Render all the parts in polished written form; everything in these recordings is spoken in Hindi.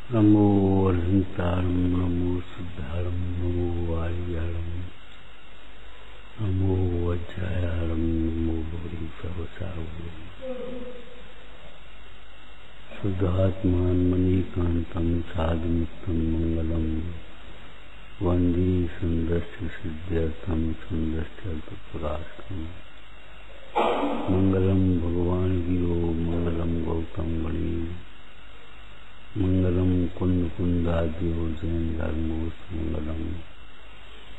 नमो अनंतारं नमो शुद्धारं नमो वायुयारं नमो वज्रायारं नमो भूरि सहसावरं शुद्धात्मान मणिकान्तं साधुमुक्तं मंगलम वंदे सुंदस्य सिद्ध्यर्थं सुंदस्य प्रकाशकम् मंगलम भगवान गिरो मंगलम गौतम गणे मंगलम कुंद कुंदाद्यो जैन धर्मोस मंगलम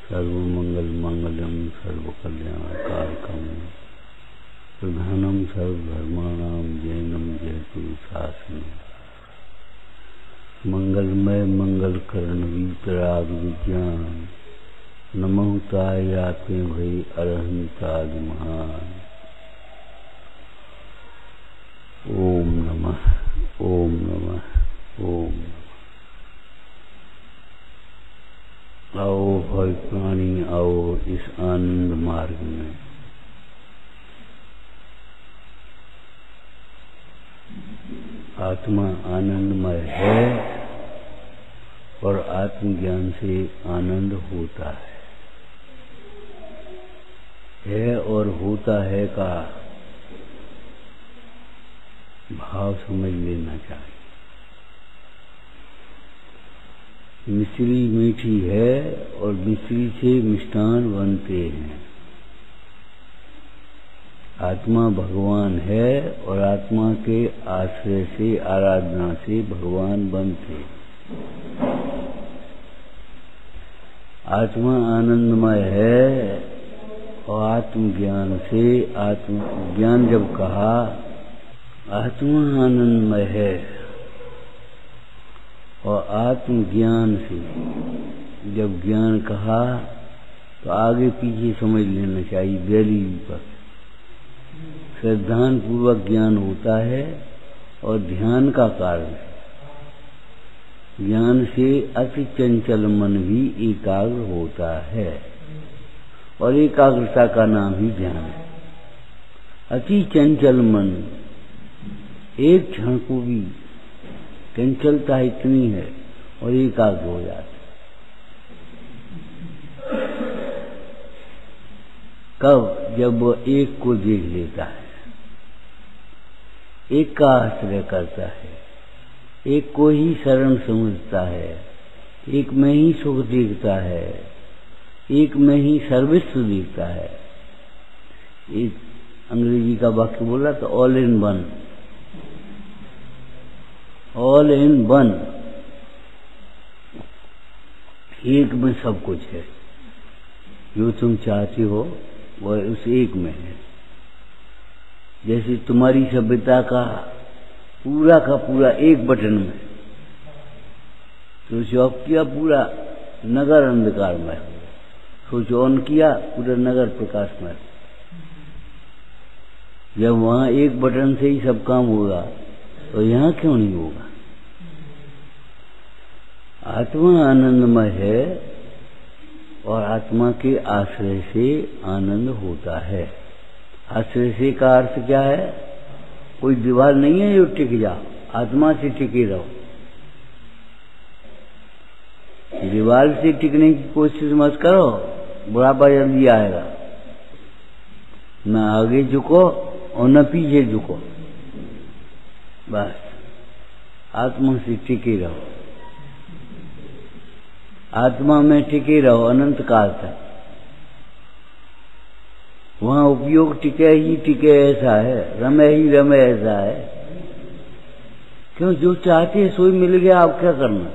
सर्वमंगल मंगलम सर्वकल्याणकारकम प्रधानम सर्वधर्माणां जैनम जयतु शासनम मंगलमय मंगलकरण वीतराग विज्ञान नमोताय आत्मे भई अरहंतादि महान। ओम नमः ओम नमः ओम। आओ भय प्राणी आओ इस आनंद मार्ग में। आत्मा आनंदमय है और आत्मज्ञान से आनंद होता है और होता है का भाव समझ लेना चाहिए। मिश्री मीठी है और मिश्री से मिष्ठान बनते हैं। आत्मा भगवान है और आत्मा के आश्रय से आराधना से भगवान बनते। आत्मा आनंदमय है और आत्मज्ञान से आत्मज्ञान जब कहा आत्मा आनंदमय है और आत्मज्ञान से जब ज्ञान कहा तो आगे पीछे समझ लेना चाहिए। वैली पर श्रद्धान पूर्वक ज्ञान होता है और ध्यान का कारण ज्ञान से अति चंचल मन भी एकाग्र होता है और एकाग्रता का नाम ही ध्यान है। अति चंचल मन एक क्षण को भी चंचलता इतनी है और एकाग्र हो जाता है। कब? जब वो एक को देख लेता है, एक का आश्रय करता है, एक को ही शरण समझता है, एक में ही सुख देखता है, एक में ही सर्वस्व देखता है। एक अंग्रेजी का वाक्य बोला तो all in one. All in one, एक में सब कुछ है। जो तुम चाहते हो वह उस एक में है। जैसे तुम्हारी सभ्यता का पूरा एक बटन में सोचो ऑफ किया पूरा नगर अंधकार में, सोचो ऑन किया पूरा नगर प्रकाश में। जब वहां एक बटन से ही सब काम होगा तो यहाँ क्यों नहीं होगा? आत्मा आनंदमय है और आत्मा के आश्रय से आनंद होता है। आश्रय से का अर्थ क्या है? कोई दीवार नहीं है जो टिक जाओ, आत्मा से टिके रहो। दीवार से टिकने की कोशिश मत करो, बुढ़ापा जल्दी आएगा। न आगे झुको और न पीछे झुको, बस आत्मा से टिके रहो। आत्मा में टिके रहो अनंत काल तक। वहां उपयोग टिके ही टिके ऐसा है, रमे ही रमे ऐसा है। क्यों? जो चाहते हैं सोई मिल गया, आप क्या करना?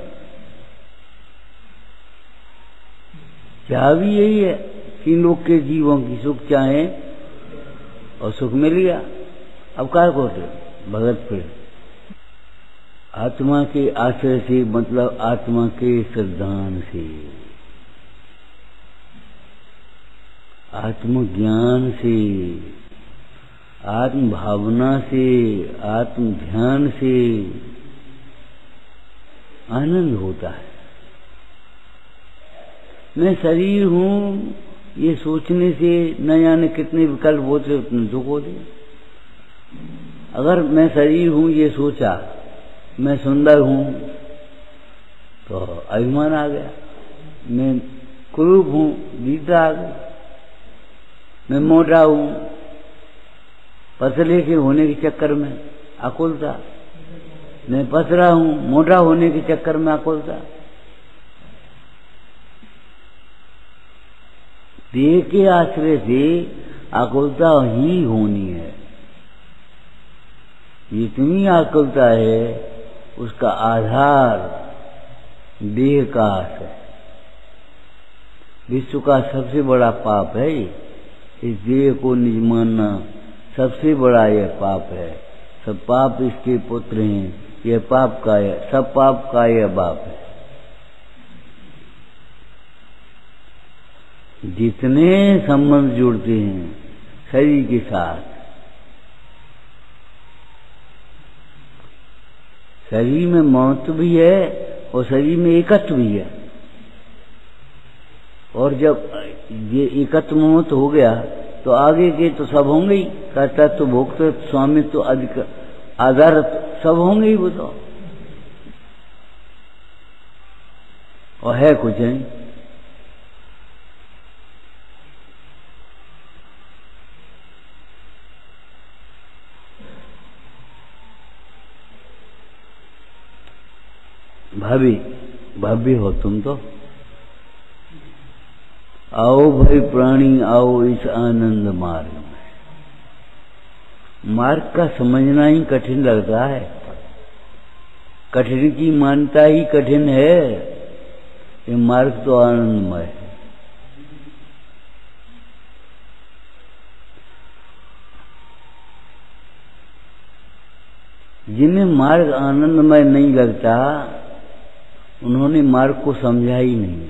चाह भी यही है कि लोग के जीवों की सुख चाहे और सुख मिल गया। अब क्या करते भगत फिर? आत्मा के आश्रय से मतलब आत्मा के श्रद्धान से, आत्मज्ञान से, आत्म भावना से, आत्म ध्यान से आनंद होता है। मैं शरीर हूं ये सोचने से न जाने कितने विकल्प होते उतने दुख होते। अगर मैं शरीर हूं ये सोचा, मैं सुंदर हूं तो अभिमान आ गया, मैं कुरूप हूं, दीदा आ गई, मैं मोटा हूं, पतले के होने के चक्कर में आकुलता, मैं पतला हूं, मोटा होने के चक्कर में आकुलता। देह के आश्रय से आकुलता ही होनी है। जितनी आकुलता है उसका आधार देह का आश्रय। विश्व का सबसे बड़ा पाप है इस देह को निज मानना, सबसे बड़ा यह पाप है। सब पाप इसके पुत्र हैं, यह पाप का है, सब पाप का यह बाप है। जितने संबंध जुड़ते हैं शरीर के साथ, शरीर में मौत भी है और शरीर में एकत्व भी है। और जब ये एकत्व मौत हो गया तो आगे के तो सब होंगे ही, कर्तृत्व, भोक्तृत्व, स्वामित्व, अधिक आधार सब होंगे ही। वो तो और है कुछ नहीं। भाभी हो तुम तो। आओ भाई प्राणी आओ इस आनंद मार्ग में। मार्ग का समझना ही कठिन लगता है, कठिन की मानता ही कठिन है। ये मार्ग तो आनंदमय है। जिन्हें मार्ग आनंदमय नहीं लगता उन्होंने मार्ग को समझा ही नहीं।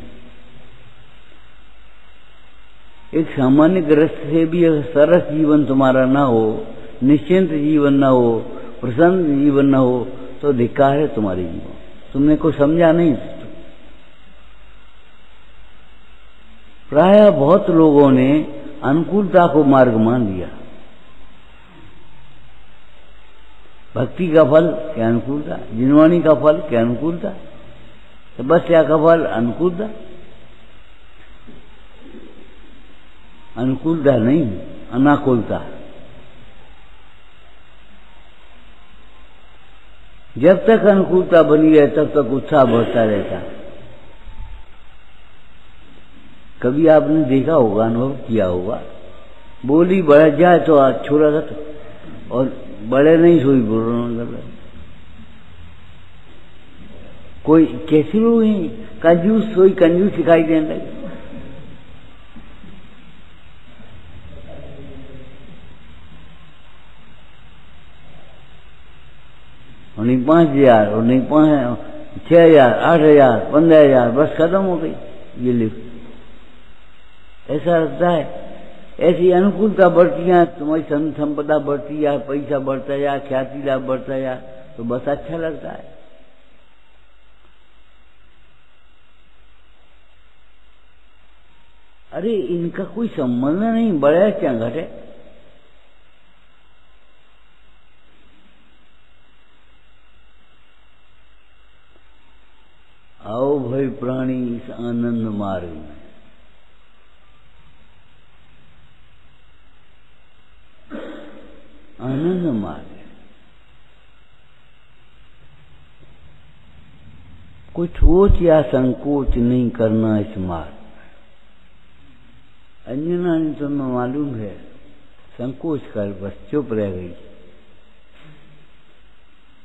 एक सामान्य गृहस्थ से भी अगर सरस जीवन तुम्हारा ना हो, निश्चिंत जीवन ना हो, प्रसन्न जीवन ना हो, तो धिक्कार है तुम्हारे जीवन। तुमने को समझा नहीं। प्रायः बहुत लोगों ने अनुकूलता को मार्ग मान लिया। भक्ति का फल क्या अनुकूलता, जिनवाणी का फल क्या अनुकूलता, तपस्या का फल अनुकूलता। अनुकूलता नहीं, अनाकुलता। जब तक अनुकूलता बनी है तब तक उत्साह बढ़ता रहता है। कभी आपने देखा होगा, अनुभव किया होगा, बोली बढ़ जाए तो छोड़ा जाता और बड़े नहीं सोई बोलना कर रहे। कोई कैसे लोग हैं, कंजूस सोई कंजूस दिखाई देने लगे। और नहीं 5,000 और नहीं 6,000, 8,000, 15,000, बस खत्म हो गई ये लिफ्ट। ऐसा लगता है ऐसी अनुकूलता बढ़ती है, तुम्हारी संपदा बढ़ती है, पैसा बढ़ता है, ख्याति लाभ बढ़ता है, तो बस अच्छा लगता है। अरे इनका कोई संबंध नहीं, बढ़े क्या घटे। आओ भाई प्राणी इस आनंद मार्ग में। आनंद मार्ग कोई सोच या संकोच नहीं करना इस मार्ग। अंजना ने तुम्हें मालूम है संकोच कर बस चुप रह गई।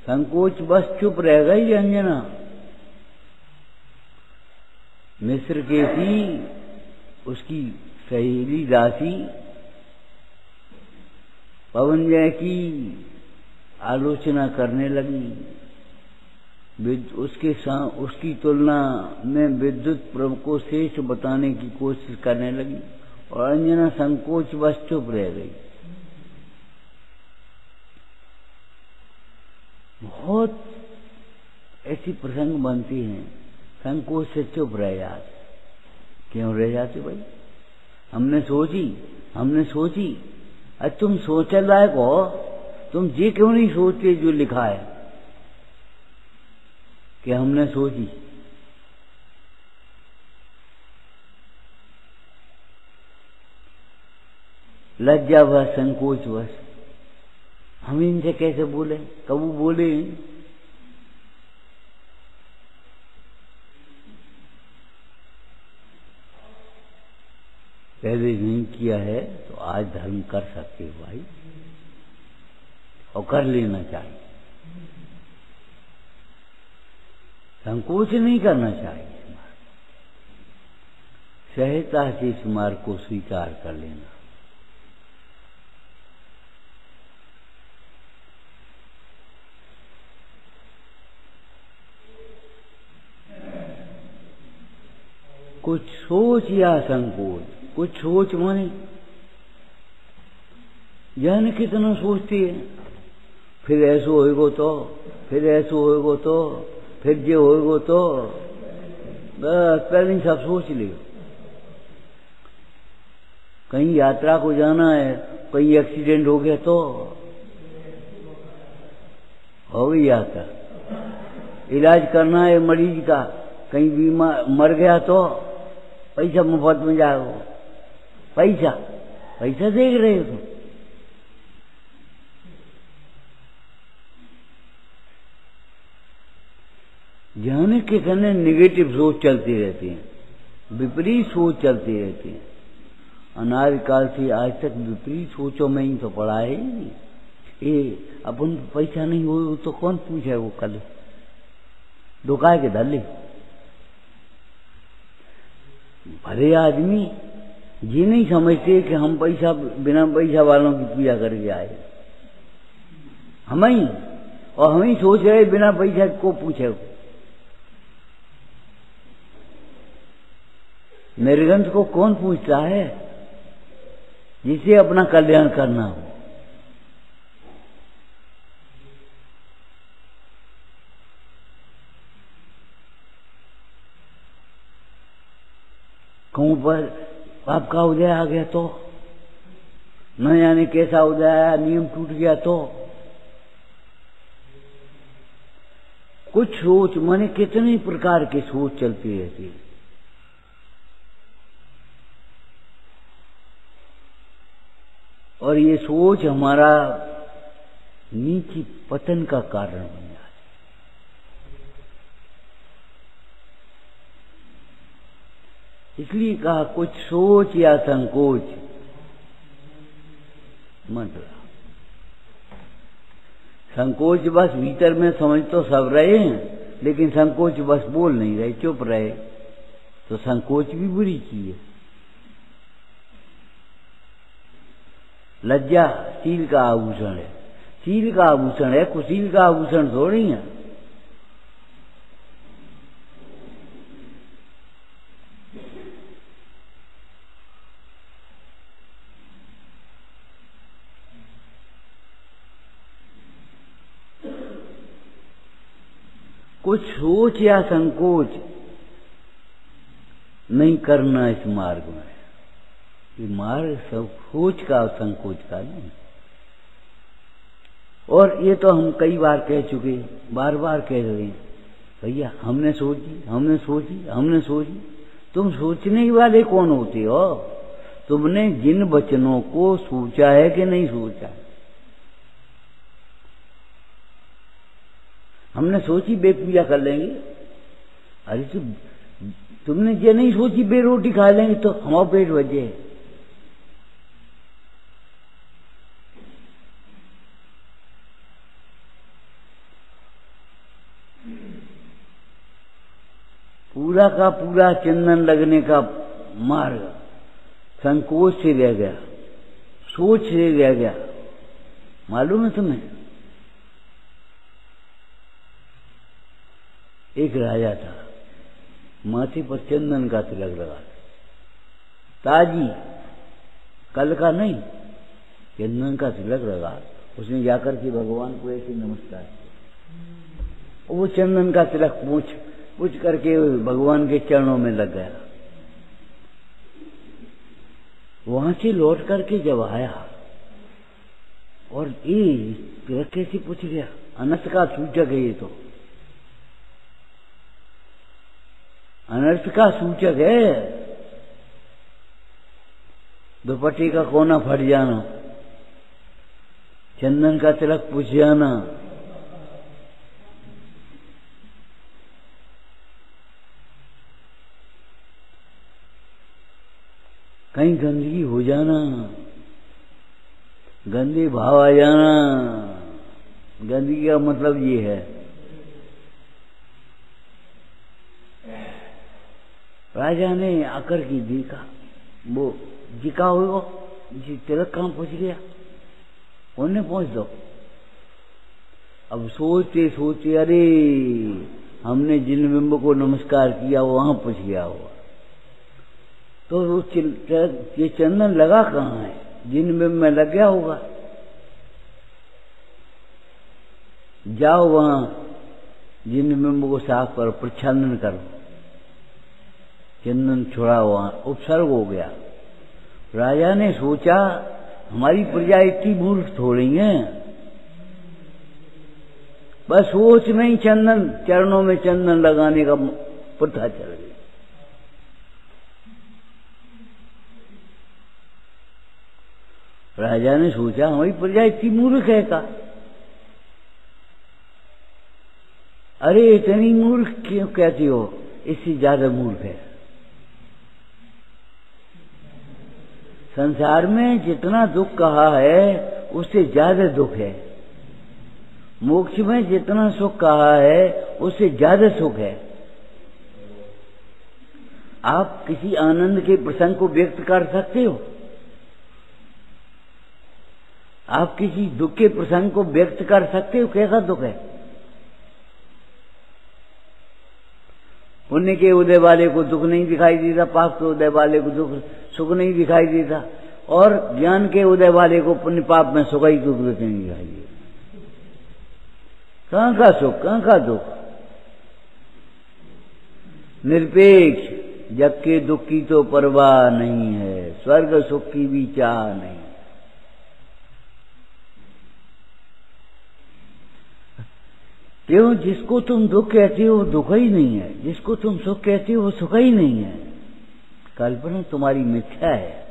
संकोच बस चुप रह गई अंजना। मिस्र के थी उसकी सहेली दासी पवनजय की आलोचना करने लगी। उसकी तुलना में विद्युत प्रभु को श्रेष्ठ बताने की कोशिश करने लगी और अंजना संकोच बस चुप रह गई। बहुत ऐसी प्रसंग बनती हैं, संकोच से चुप रह जाते। क्यों रह जाते भाई? हमने सोची। अरे तुम सोचने लायक हो, तुम ये क्यों नहीं सोचते जो लिखा है कि हमने सोची। लज्जा व संकोच वश हम इनसे कैसे बोले, कबू बोले। पहले नहीं किया है तो आज धर्म कर सकते हो भाई, और कर लेना चाहिए। संकोच नहीं करना चाहिए, सहजता से इस मार्ग को स्वीकार कर लेना। कुछ सोच या संकोच, कुछ सोच माने जाने कितना सोचती है, फिर ऐसो होएगो तो, फिर ऐसो होएगो तो, फिर जे होएगो तो, बस पहले सब सोच लियो। कहीं यात्रा को जाना है, कहीं एक्सीडेंट हो गया तो हो गई यात्रा। इलाज करना है मरीज का, कहीं बीमार मर गया तो पैसा मुफ्त में जाओ। पैसा पैसा देख रहे हो तुम। जाने के कहने निगेटिव सोच चलती रहती है, विपरीत सोच चलती रहती है। अनादि काल से आज तक विपरीत सोचों में ही तो पड़ा है। ये अपन पैसा नहीं हो तो कौन पूछे, वो कल दुकान के धल्ले भले आदमी ये नहीं समझते कि हम पैसा बिना पैसा वालों की पूजा करके आए, हम ही, और हम ही सोच रहे बिना पैसा को पूछे। निर्गंध को कौन पूछता है, जिसे अपना कल्याण करना हो। कहूं पर आपका उदय आ गया तो, न जाने कैसा उदय आया, नियम टूट गया तो। कुछ सोच माने कितने प्रकार की सोच चलती रहती है। और ये सोच हमारा नीचे पतन का कारण बन जाती है। इसलिए कहा कुछ सोच या संकोच मत रहा। संकोच बस भीतर में समझ तो सब रहे हैं, लेकिन संकोच बस बोल नहीं रहे, चुप रहे, तो संकोच भी बुरी चीज है। लज्जा शील का आभूषण है, शील का आभूषण है, कुशील का आभूषण थोड़ी है। कुछ सोच या संकोच नहीं करना इस मार्ग में। ये मार्ग सब सोच का और संकोच का नहीं। और ये तो हम कई बार कह चुके, बार बार कह रहे हैं, भैया हमने सोची, हमने सोची, हमने सोची। तुम सोचने वाले कौन होते हो? तुमने जिन वचनों को सोचा है कि नहीं सोचा? हमने सोची बे पूजा कर लेंगे। अरे तुमने ये नहीं सोची बे रोटी खा लेंगे तो हमारा पेट भजे। पूरा का पूरा चंदन लगने का मार्ग संकोच से रह गया, सोच से रह गया। मालूम है तुम्हें? एक राजा था, माथे पर चंदन का तिलक लगा, ताजी, कल का नहीं, चंदन का तिलक लगा। उसने जाकर के भगवान को ऐसे नमस्कार किया। वो चंदन का तिलक पूछ करके भगवान के चरणों में लग गया। वहां से लौट करके जब आया और ये तिलक कैसे पूछ गया? अनर्थ का सूचक है ये तो, अनर्थ का सूचक है। दुपट्टे का कोना फट जाना, चंदन का तिलक पूछ जाना, कहीं गंदगी हो जाना, गंदे भाव आ जाना। गंदगी का मतलब ये है, राजा ने आकर के देखा वो जिका होगा जी तिलक कहाँ पहुंच गया, उन्हें पहुंच दो। अब सोचते सोचते अरे हमने जिन बिंब को नमस्कार किया वो वहां पहुंच गया हुआ, तो ये चंदन लगा कहाँ है, जिन बिंब में लग गया होगा। जाओ वहां जिन बिंब को साफ करो, प्रक्षालन करो, चंदन छुड़ा वहां उपसर्ग हो गया। राजा ने सोचा हमारी प्रजा इतनी मूर्ख थोड़ी है, बस सोच में ही चंदन चरणों में चंदन लगाने का प्रथा चल गई। राजा ने सोचा हमारी प्रजा इतनी मूर्ख है का, अरे इतनी मूर्ख क्यों कहती हो, इससे ज्यादा मूर्ख है। संसार में जितना दुख कहा है उससे ज्यादा दुख है, मोक्ष में जितना सुख कहा है उससे ज्यादा सुख है। आप किसी आनंद के प्रसंग को व्यक्त कर सकते हो, आप किसी दुख के प्रसंग को व्यक्त कर सकते हो, कैसा दुख है। पुण्य के उदय वाले को दुख नहीं दिखाई देता, पाप के उदय वाले को दुख सुख नहीं दिखाई देता, और ज्ञान के उदय वाले को पुण्य पाप में सुख ही दुख नहीं दिखाई देता। कहां का सुख, कहां का दुख। निरपेक्ष जग के दुख की तो परवाह नहीं है, स्वर्ग सुख की भी चाह नहीं। क्यों, जिसको तुम दुख कहते हो वो दुख ही नहीं है, जिसको तुम सुख कहते हो वो सुख ही नहीं है। कल्पना तुम्हारी मिथ्या है।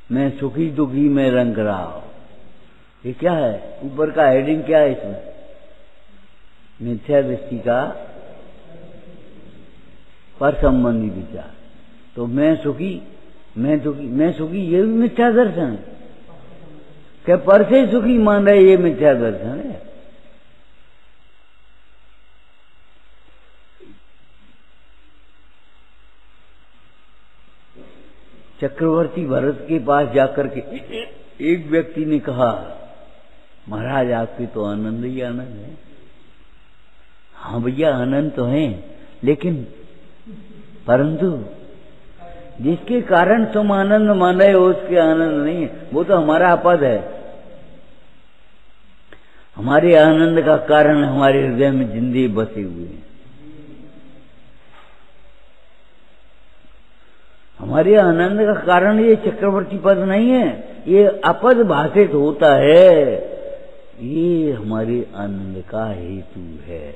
मैं सुखी दुखी में रंग रहा हूं, ये क्या है, ऊपर का हेडिंग क्या है इसमें, मिथ्या दृष्टि का पर संबंधी विचार। तो मैं सुखी मैं दुखी मैं सुखी ये भी मिथ्या दर्शन है, क्या पर से सुखी मान रहे ये मिथ्या दर्शन है। चक्रवर्ती भरत के पास जाकर के एक व्यक्ति ने कहा, महाराज आपके तो आनंद ही आनंद है। हाँ भैया आनंद तो है, लेकिन परंतु जिसके कारण तुम आनंद मान रहे हो उसके आनंद नहीं है, वो तो हमारा अपद है। हमारे आनंद का कारण हमारे हृदय में जिंदगी बसे हुए हैं। हमारे आनंद का कारण ये चक्रवर्ती पद नहीं है, ये अपद भाषित होता है, ये हमारे आनंद का हेतु है।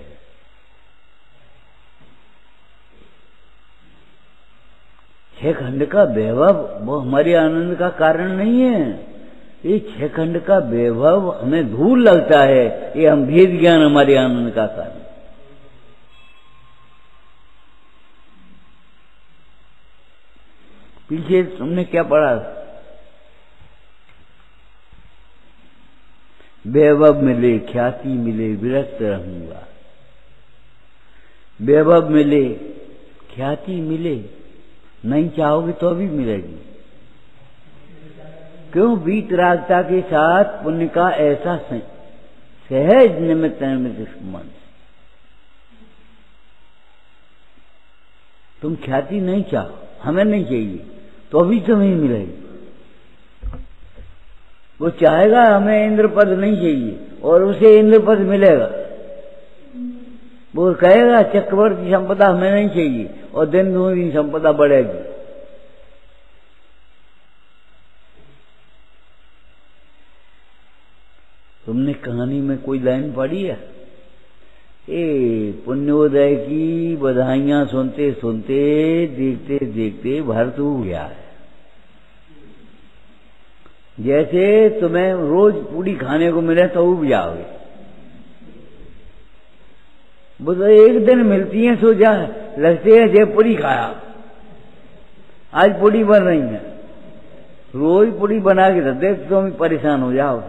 छह खंड का वैभव वो हमारे आनंद का कारण नहीं है, ये छह खंड का वैभव हमें धूल लगता है, ये हम भेद ज्ञान हमारे आनंद का कारण। पीछे तुमने क्या पढ़ा, वैभव मिले ख्याति मिले विरक्त रहूंगा। वैभव मिले ख्याति मिले, नहीं चाहोगे तो भी मिलेगी। क्यों, वीतरागता के साथ पुण्य का ऐसा सहज निमित्त संबंध। तुम ख्याति नहीं चाहो, हमें नहीं चाहिए, तो भी तुम्हें मिलेगी। वो चाहेगा हमें इंद्र पद नहीं चाहिए और उसे इंद्र पद मिलेगा। वो कहेगा चक्रवर्ती संपदा हमें नहीं चाहिए और दिन दूनी संपदा बढ़ेगी। तुमने कहानी में कोई लाइन पढ़ी है, ए पुण्योदय की बधाइयां सुनते सुनते देखते देखते भरत हो गया है। जैसे तुम्हें रोज पूड़ी खाने को मिले तो उब जाओगे, वो तो एक दिन मिलती है सो जा लगते है जब पूड़ी खाया, आज पूड़ी बन रही है, रोज पूड़ी बना के देते तो तुम परेशान हो जाओ।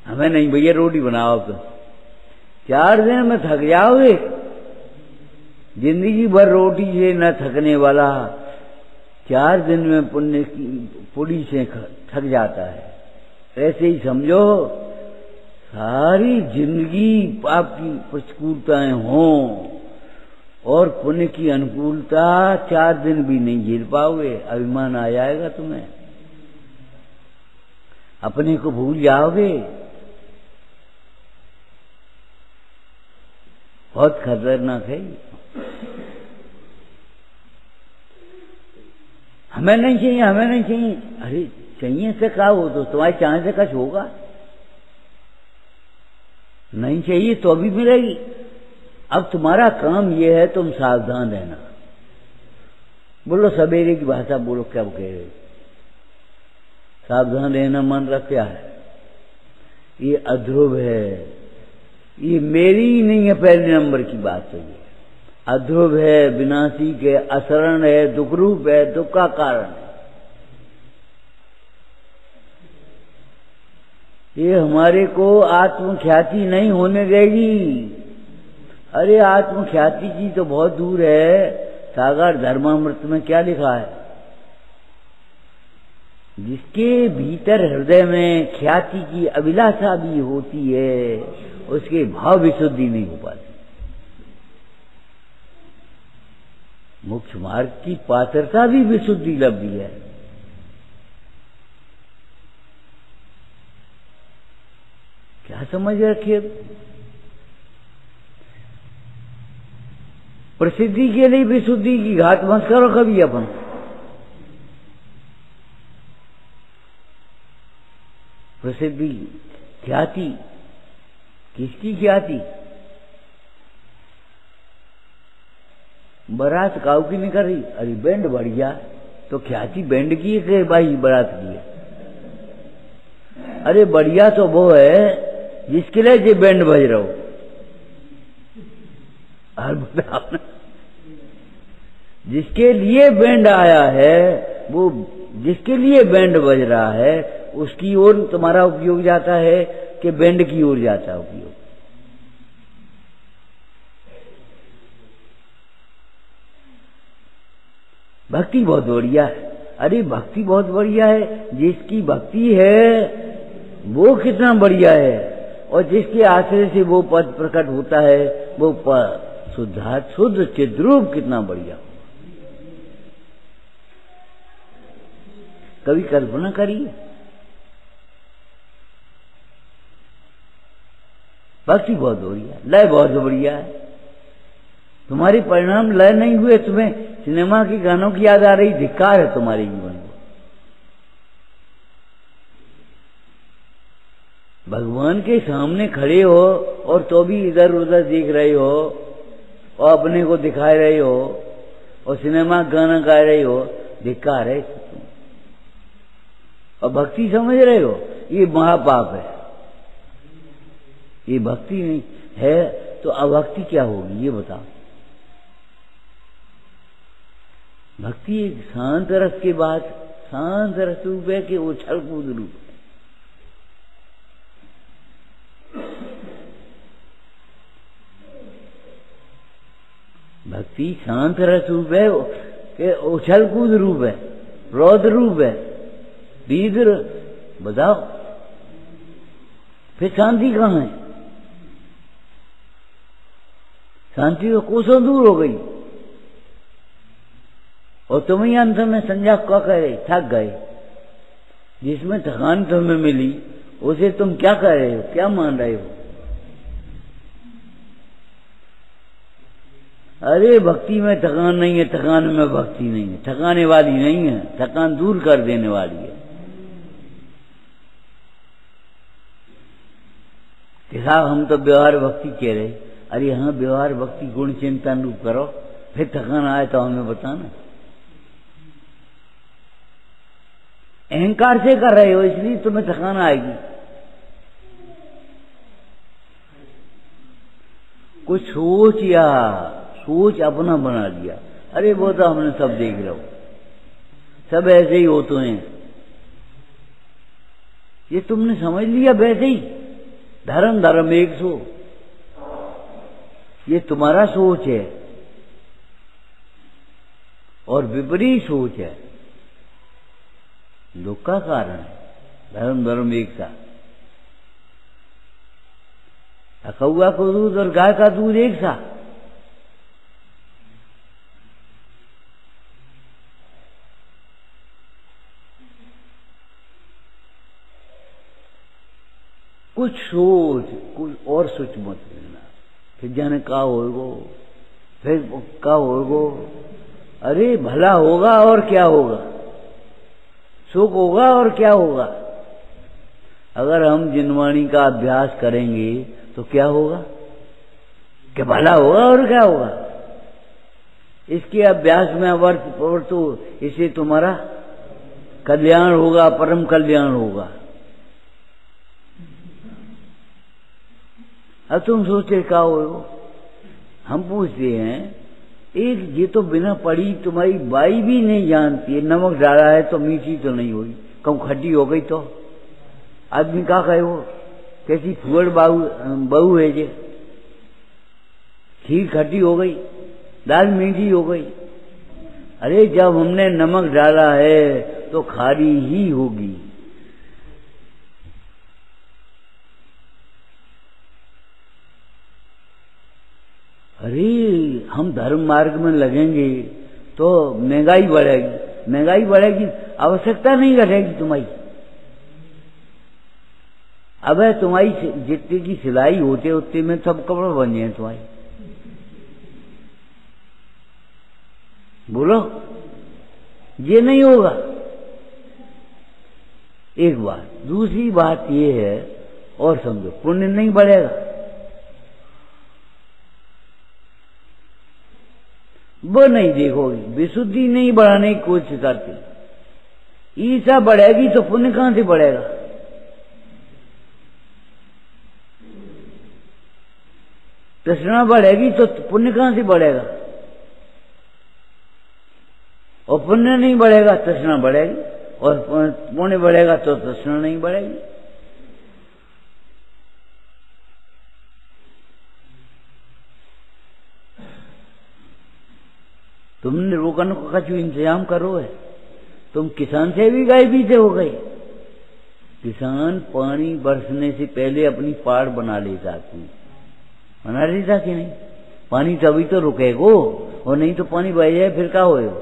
हमें नहीं भैया रोटी बनाओ, तो 4 दिन में थक जाओगे। जिंदगी भर रोटी से न थकने वाला 4 दिन में पुण्य की पूड़ी से थक जाता है। ऐसे ही समझो सारी जिंदगी पाप की प्रतिकूलताएं हों और पुण्य की अनुकूलता 4 दिन भी नहीं झेल पाओगे, अभिमान आ जाएगा तुम्हें, अपने को भूल जाओगे। बहुत खतरनाक है। हमें नहीं चाहिए, हमें नहीं चाहिए। अरे चाहिए से क्या हो, तो तुम्हारे चाहने से कुछ होगा? नहीं चाहिए तो अभी मिलेगी। अब तुम्हारा काम यह है तुम सावधान रहना। बोलो सवेरे की भाषा बोलो, क्या कह रहे? सावधान रहना मन रख क्या है? ये अध्रुव है, ये मेरी ही नहीं है, पहले नंबर की बात तो ये अध्रुव है, विनाशी के, असरण है, दुखरूप है, दुख का कारण है। ये हमारे को आत्मख्याति नहीं होने देगी। अरे आत्मख्याति की तो बहुत दूर है। सागर धर्मामृत में क्या लिखा है? जिसके भीतर हृदय में ख्याति की अभिलाषा भी होती है उसके भाव विशुद्धि नहीं हो पाती। मोक्ष मार्ग की पात्रता भी विशुद्धि लब्धि है। क्या समझ रखिए? प्रसिद्धि के लिए विशुद्धि की घात मत करो कभी अपन। प्रसिद्धि ख्याति, किसकी ख्याति? बारात काऊ की नहीं कर रही? अरे बैंड बढ़ गया तो ख्याति बैंड की है कि भाई बारात की है? अरे बढ़िया तो वो है जिसके लिए ये बैंड बज रहा हो। और बताओ ना, जिसके लिए बैंड आया है, वो जिसके लिए बैंड बज रहा है उसकी ओर तुम्हारा उपयोग जाता है कि बैंड की ओर जाता है उपयोग? भक्ति बहुत बढ़िया है। अरे भक्ति बहुत बढ़िया है। जिसकी भक्ति है वो कितना बढ़िया है, और जिसके आश्रय से वो पद प्रकट होता है वो शुद्ध चिद्रूप कितना बढ़िया। कभी कल्पना करिए। भक्ति बहुत बढ़िया, लय बहुत बढ़िया है। तुम्हारे परिणाम लय नहीं हुए, तुम्हें सिनेमा के गानों की याद आ रही, धिक्कार है तुम्हारे जीवन को। भगवान के सामने खड़े हो और तो भी इधर उधर देख रहे हो और अपने को दिखा रहे हो और सिनेमा गाना गा रहे हो, धिक्कार है। और भक्ति समझ रहे हो, ये महापाप है। ये भक्ति नहीं है तो अभक्ति क्या होगी ये बताओ? भक्ति एक शांत रस के बाद, शांत रस रूप है कि उछल कूद रूप है। भक्ति शांत रस रूप है कि उछल कूद रूप है, रौद्र रूप है, दीद्र। बताओ फिर शांति कहाँ है? शांति तो कोसों दूर हो गई। और तुम्हें अंत में संज्ञा क्या कह रहे? थक गए। जिसमें थकान तुम्हें मिली उसे तुम क्या कह रहे हो, क्या मान रहे हो? अरे भक्ति में थकान नहीं है, थकान में भक्ति नहीं है। थकाने वाली नहीं है, थकान दूर कर देने वाली है। कि साहब हम तो व्यवहार भक्ति कह रहे। अरे हाँ, व्यवहार भक्ति गुण चिंतन रूप करो, फिर थकान आए तो हमें बताना। अहंकार से कर रहे हो, इसलिए तुम्हें थकान आएगी। कुछ सोच अपना बना लिया, अरे वो तो हमने सब देख लो, सब ऐसे ही होते हैं, ये तुमने समझ लिया वैसे ही। धर्म एक सो, ये तुम्हारा सोच है और विपरीत सोच है, दुख का कारण है। धर्म एक सा, कौआ को दूध और गाय का दूध एक सा। कुछ सोच, कुछ और सोच मत लेना, फिर जाने का होगो, फिर का होगो। अरे भला होगा और क्या होगा, सुख होगा और क्या होगा। अगर हम जिनवाणी का अभ्यास करेंगे तो क्या होगा, क्या भला होगा और क्या होगा। इसके अभ्यास में वर्त तो इससे तुम्हारा कल्याण होगा, परम कल्याण होगा। अब तुम सोचते क्या हो, हम पूछते हैं, एक ये तो बिना पढ़ी तुम्हारी बाई भी नहीं जानती है, नमक डाला है तो मीठी तो नहीं हुई, कम खट्टी हो गई तो आदमी क्या कहे, वो कैसी फुगड़ बहू है जे, खीर खट्टी हो गई, दाल मीठी हो गई। अरे जब हमने नमक डाला है तो खारी ही होगी। अरे हम धर्म मार्ग में लगेंगे तो महंगाई बढ़ेगी, आवश्यकता नहीं घटेगी तुम्हारी। अब तुम्हारी जितने की सिलाई होते उतने में सब कपड़े बन जाए तुम्हारी। बोलो, ये नहीं होगा। एक बात, दूसरी बात ये है, और समझो, पुण्य नहीं बढ़ेगा, वो नहीं देखोगी, विशुद्धि नहीं बढ़ाने की कोशिश करती। ईर्ष्या बढ़ेगी तो पुण्य कहां से बढ़ेगा। तृष्णा बढ़ेगी तो पुण्य कहां से बढ़ेगा। और पुण्य नहीं बढ़ेगा, तृष्णा बढ़ेगी, और पुण्य बढ़ेगा तो तृष्णा नहीं बढ़ेगी। तुमने रोकने का जो इंतजाम करो है, तुम किसान से भी गाय बीते हो गए। किसान पानी बरसने से पहले अपनी पाड़ बना लेता, बना लेता कि नहीं, पानी तभी तो रुकेगो, और नहीं तो पानी बह जाए फिर क्या होएगा।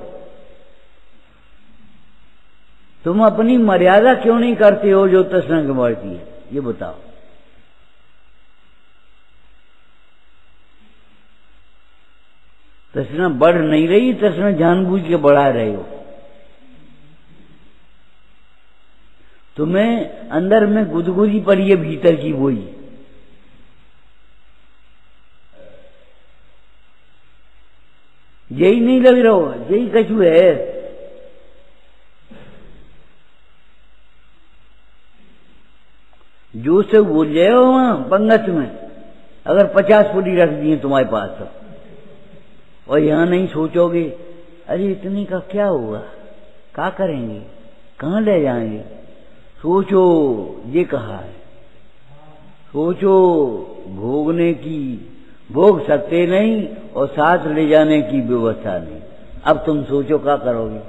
तुम अपनी मर्यादा क्यों नहीं करते हो जो तृष्णा की बढ़ती है, ये बताओ। तृष्णा बढ़ नहीं रही, तृष्णा जानबूझ के बढ़ा रहे हो। तुम्हें अंदर में गुदगुदी पड़ी है, भीतर की वही। यही नहीं लग रहा हो, यही कछु है। जो से बोल जाए हो वहां पंगत में, अगर 50 फुटी रख दिए तुम्हारे पास तो, और यहां नहीं सोचोगे, अरे इतनी का क्या होगा, क्या करेंगे, कहां ले जाएंगे। सोचो, ये कहा है, सोचो, भोगने की भोग सकते नहीं और साथ ले जाने की व्यवस्था नहीं। अब तुम सोचो क्या करोगे,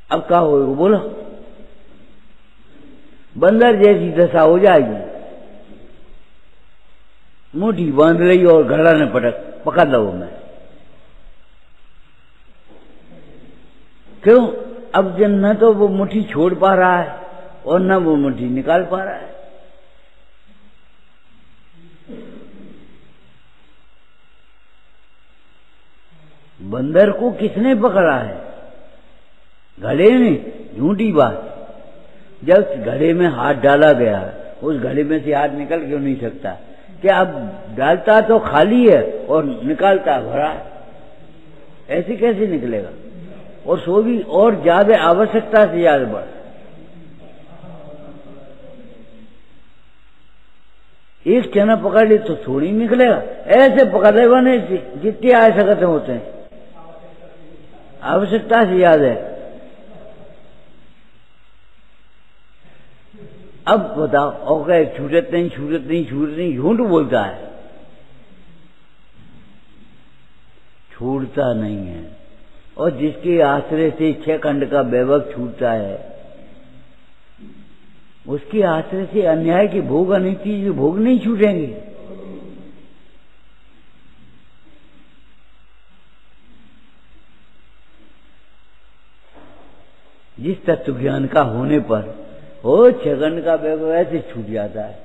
अब क्या होगा बोलो। बंदर जैसी दशा हो जाएगी, मुट्ठी बांध रही और घड़ा ने पकड़ लो मैं। क्यों, अब जब न तो वो मुट्ठी छोड़ पा रहा है और न वो मुट्ठी निकाल पा रहा है। बंदर को किसने पकड़ा है, घड़े ने। झूठी बात, जब घड़े में हाथ डाला गया, उस घड़े में से हाथ निकल क्यों नहीं सकता। क्या अब डालता तो खाली है और निकालता भरा है, ऐसे कैसे निकलेगा। और सो भी और ज्यादा आवश्यकता से ज्यादा बढ़। एक चना पकड़ ली तो छोड़ ही निकलेगा, ऐसे पकड़ लेगा नहीं, जितनी आवश्यकता होते हैं आवश्यकता से याद है। अब बताओ, और क्या छूटत नहीं छूटत नहीं छूटत नहीं, झूठ बोलता है, छूटता नहीं है। और जिसके आश्रय से 6 खंड का वैभव छूटता है, उसके आश्रय से अन्याय के भोग अनिति के भोग नहीं छूटेंगे। जिस तत्व ज्ञान का होने पर वो 6 खंड का वैभव ऐसे छूट जाता है।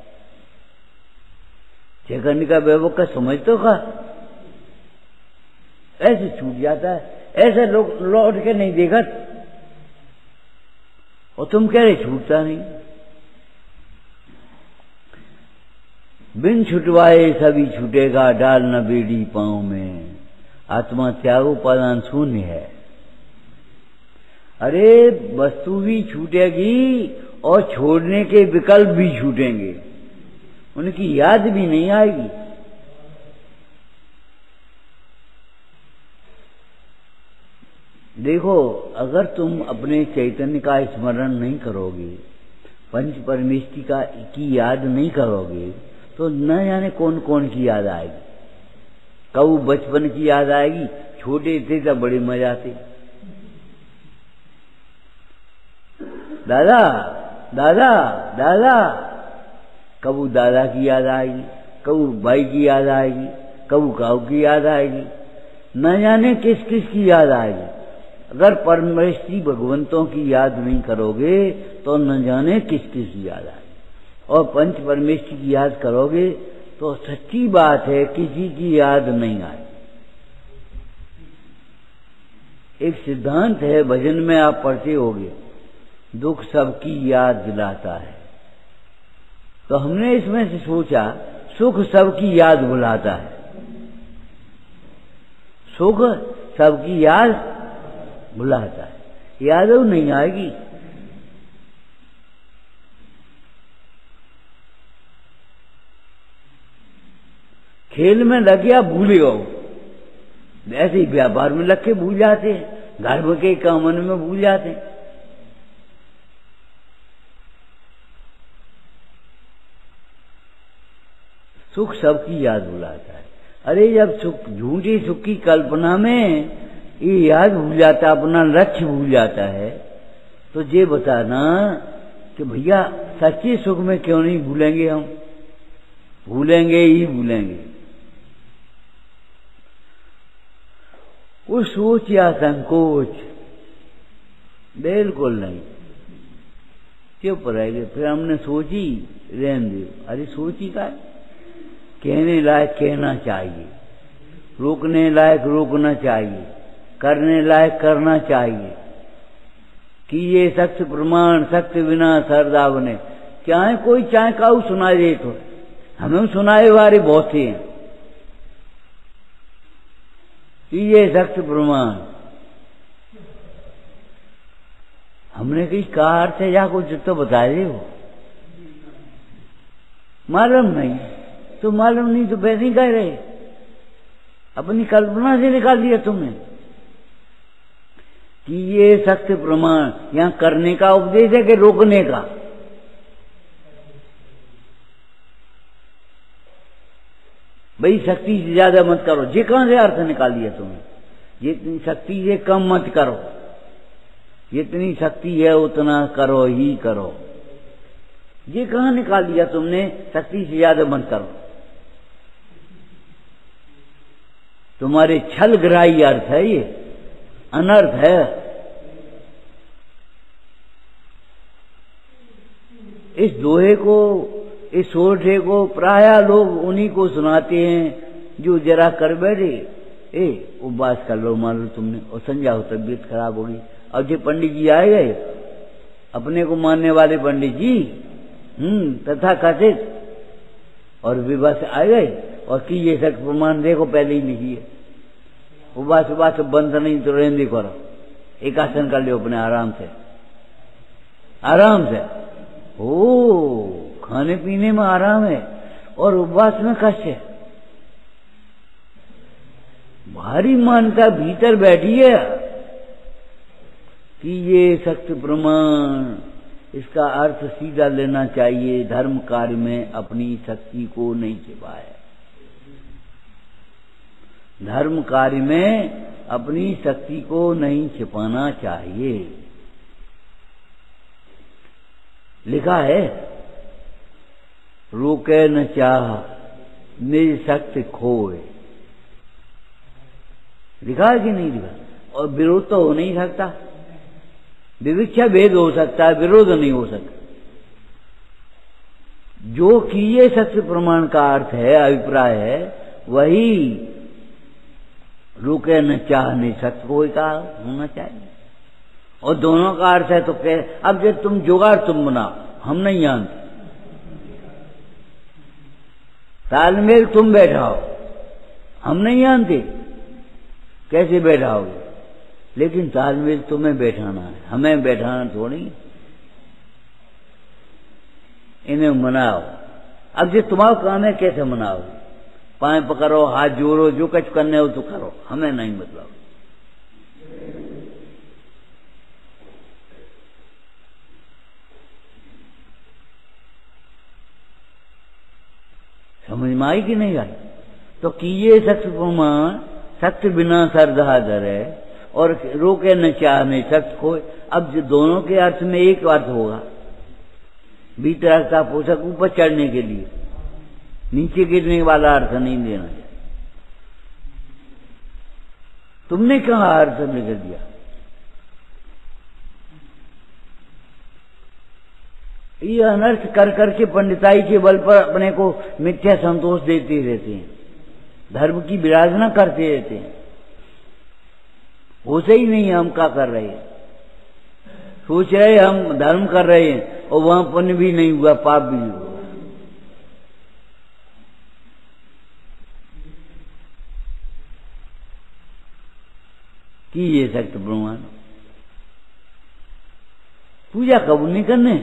6 खंड का वैभव का समझ तो का ऐसे छूट जाता है, ऐसे लोग लौट के नहीं देखा, और तुम कह रहे छूटता नहीं। बिन छुटवाए सभी छूटेगा, डाल न बेड़ी पांव में, आत्मा त्यागो पादान शून्य है। अरे वस्तु भी छूटेगी और छोड़ने के विकल्प भी छूटेंगे, उनकी याद भी नहीं आएगी। देखो, अगर तुम अपने चैतन्य का स्मरण नहीं करोगे, पंच परमेष्टि की याद नहीं करोगे, तो न जाने कौन कौन की याद आएगी। कब बचपन की याद आएगी, छोटे थे तब बड़े मजा आते, दादा दादा दादा, कबू दादा की याद आएगी, कबू भाई की याद आएगी, कबू काऊ की याद आएगी, न जाने किस किस की याद आएगी। अगर परमेष्टि भगवंतों की याद नहीं करोगे तो न जाने किस किस की याद आएगी, और पंच परमेष्टि की याद करोगे तो सच्ची बात है किसी की याद नहीं आएगी। एक सिद्धांत है, भजन में आप पढ़ते होगे, दुख सबकी याद दिलाता है। तो हमने इसमें से सोचा सुख सबकी याद बुलाता है, सुख सबकी याद बुलाता है, याद नहीं आएगी। खेल में लग गया भूल गो, ऐसे ही व्यापार में लग के भूल जाते हैं, धर्म के कामन में भूल जाते हैं। सुख सबकी याद बुलाता है। अरे जब सुख, झूठी सुख की कल्पना में ये याद भूल जाता, अपना लक्ष्य भूल जाता है, तो ये बताना कि भैया सच्चे सुख में क्यों नहीं भूलेंगे हम? भूलेंगे ही भूलेंगे। वो सोच या संकोच बिल्कुल नहीं, चुप रह गए। फिर हमने सोची, रहने दो। अरे सोची का कहने लायक कहना चाहिए, रोकने लायक रोकना चाहिए, करने लायक करना चाहिए। कि ये सख्त प्रमाण सख्त बिना सरदा बने, चाहे कोई चाहे काऊ सुनाई दे, तो हमें सुनाए वाले बहुत ही हैं कि ये सख्त प्रमाण। हमने कहीं कहा अर्थ है या कुछ तो बता दे, वो मालूम नहीं, तो मालूम नहीं तो वैसे ही कह रहे, अपनी कल्पना से निकाल दिया तुमने कि ये सख्त प्रमाण। यहां करने का उपदेश है कि रोकने का? भाई शक्ति से ज्यादा मत करो, ये कहां से अर्थ निकाल दिया तुमने? जितनी शक्ति से कम मत करो, जितनी शक्ति है उतना करो ही करो, ये कहां निकाल दिया तुमने? शक्ति से ज्यादा मत करो। तुम्हारे छल ग्राही अर्थ है, ये अनर्थ है। इस दोहे को, इस सोठे को प्राय लोग उन्हीं को सुनाते हैं जो जरा कर बैठे, उपवास कर लो मान लो तुमने, और समझाओ तबीयत खराब होगी। अब जो पंडित जी आए गए, अपने को मानने वाले पंडित जी तथा कथित, और विवाह आ गए और कि ये सब प्रमाण देखो पहले ही लिखिए, उपवास उपवास बंद नहीं तो रहने करो। एक आसन कर लो अपने आराम से, आराम से। ओ खाने पीने में आराम है और उपवास में कष्ट है। भारी मानता भीतर बैठी है कि ये सख्त प्रमाण, इसका अर्थ सीधा लेना चाहिए, धर्म कार्य में अपनी शक्ति को नहीं छिपाए, धर्म कार्य में अपनी शक्ति को नहीं छिपाना चाहिए। लिखा है रोके न चाह निज शक्ति खोए, लिखा है कि नहीं लिखा? और विरोध तो हो नहीं सकता, विविक्षा भेद हो सकता है, विरोध नहीं हो सकता। जो किए सत्य प्रमाण का अर्थ है, अभिप्राय है, वही रुके न चाह नहीं सत्य कोई का होना चाहिए। और दोनों का अर्थ है तो कह, अब जब तुम जुगाड़ तुम बनाओ, हम नहीं जानते, तालमेल तुम बैठाओ, हम नहीं जानते कैसे बैठाओगे, लेकिन तालमेल तुम्हें बैठाना है, हमें बैठाना थोड़ी। इन्हें मनाओ। अब जो तुम्हारा काम है कैसे मनाओगे? पांव पकड़ो, हाथ जोड़ो, जो कुछ करने हो तो करो, हमें नहीं मतलब। समझ में आई कि नहीं आई? तो कीजिए सत्य प्रमाण, सत्य बिना श्रद्धा धरे, और रोके न चाह नहीं सत्य खोए। अब जो दोनों के अर्थ में एक अर्थ होगा, भीतर का पोषक ऊपर चढ़ने के लिए, नीचे गिरने वाला अर्थ नहीं देना चाहिए। तुमने कहा अर्थ लिख दिया? ये अनर्थ कर करके पंडिताई के बल पर अपने को मिथ्या संतोष देते रहते हैं, धर्म की विराधना करते रहते हैं। होते ही नहीं हम क्या कर रहे हैं, सोच रहे हम धर्म कर रहे हैं और वहां पुण्य भी नहीं हुआ, पाप भी हुआ। कि ये सत्य प्रमाण पूजा कबूल नहीं करने,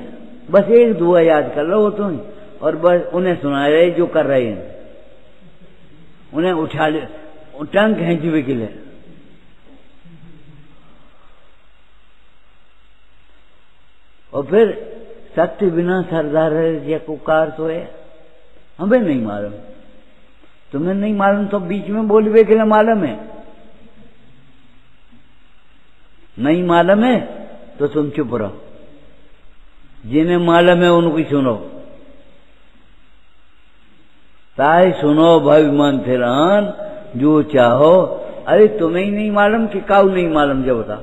बस एक दुआ याद कर लो तो, और बस उन्हें सुना रहे जो कर रहे हैं, उन्हें उठा ले, टंग खींचवे के लिए। और फिर सत्य बिना श्रद्धा रहे को कार तो है, हमें नहीं मालूम, तुम्हें नहीं मालूम तो बीच में बोलवे के लिए मालूम है, नहीं मालूम है तो तुम चुप रहो, जिन्हें मालूम है उनको सुनो। ताई सुनो भाई मन थिरान जो चाहो। अरे तुम्हें ही नहीं मालूम कि काऊ नहीं मालूम, जब बता।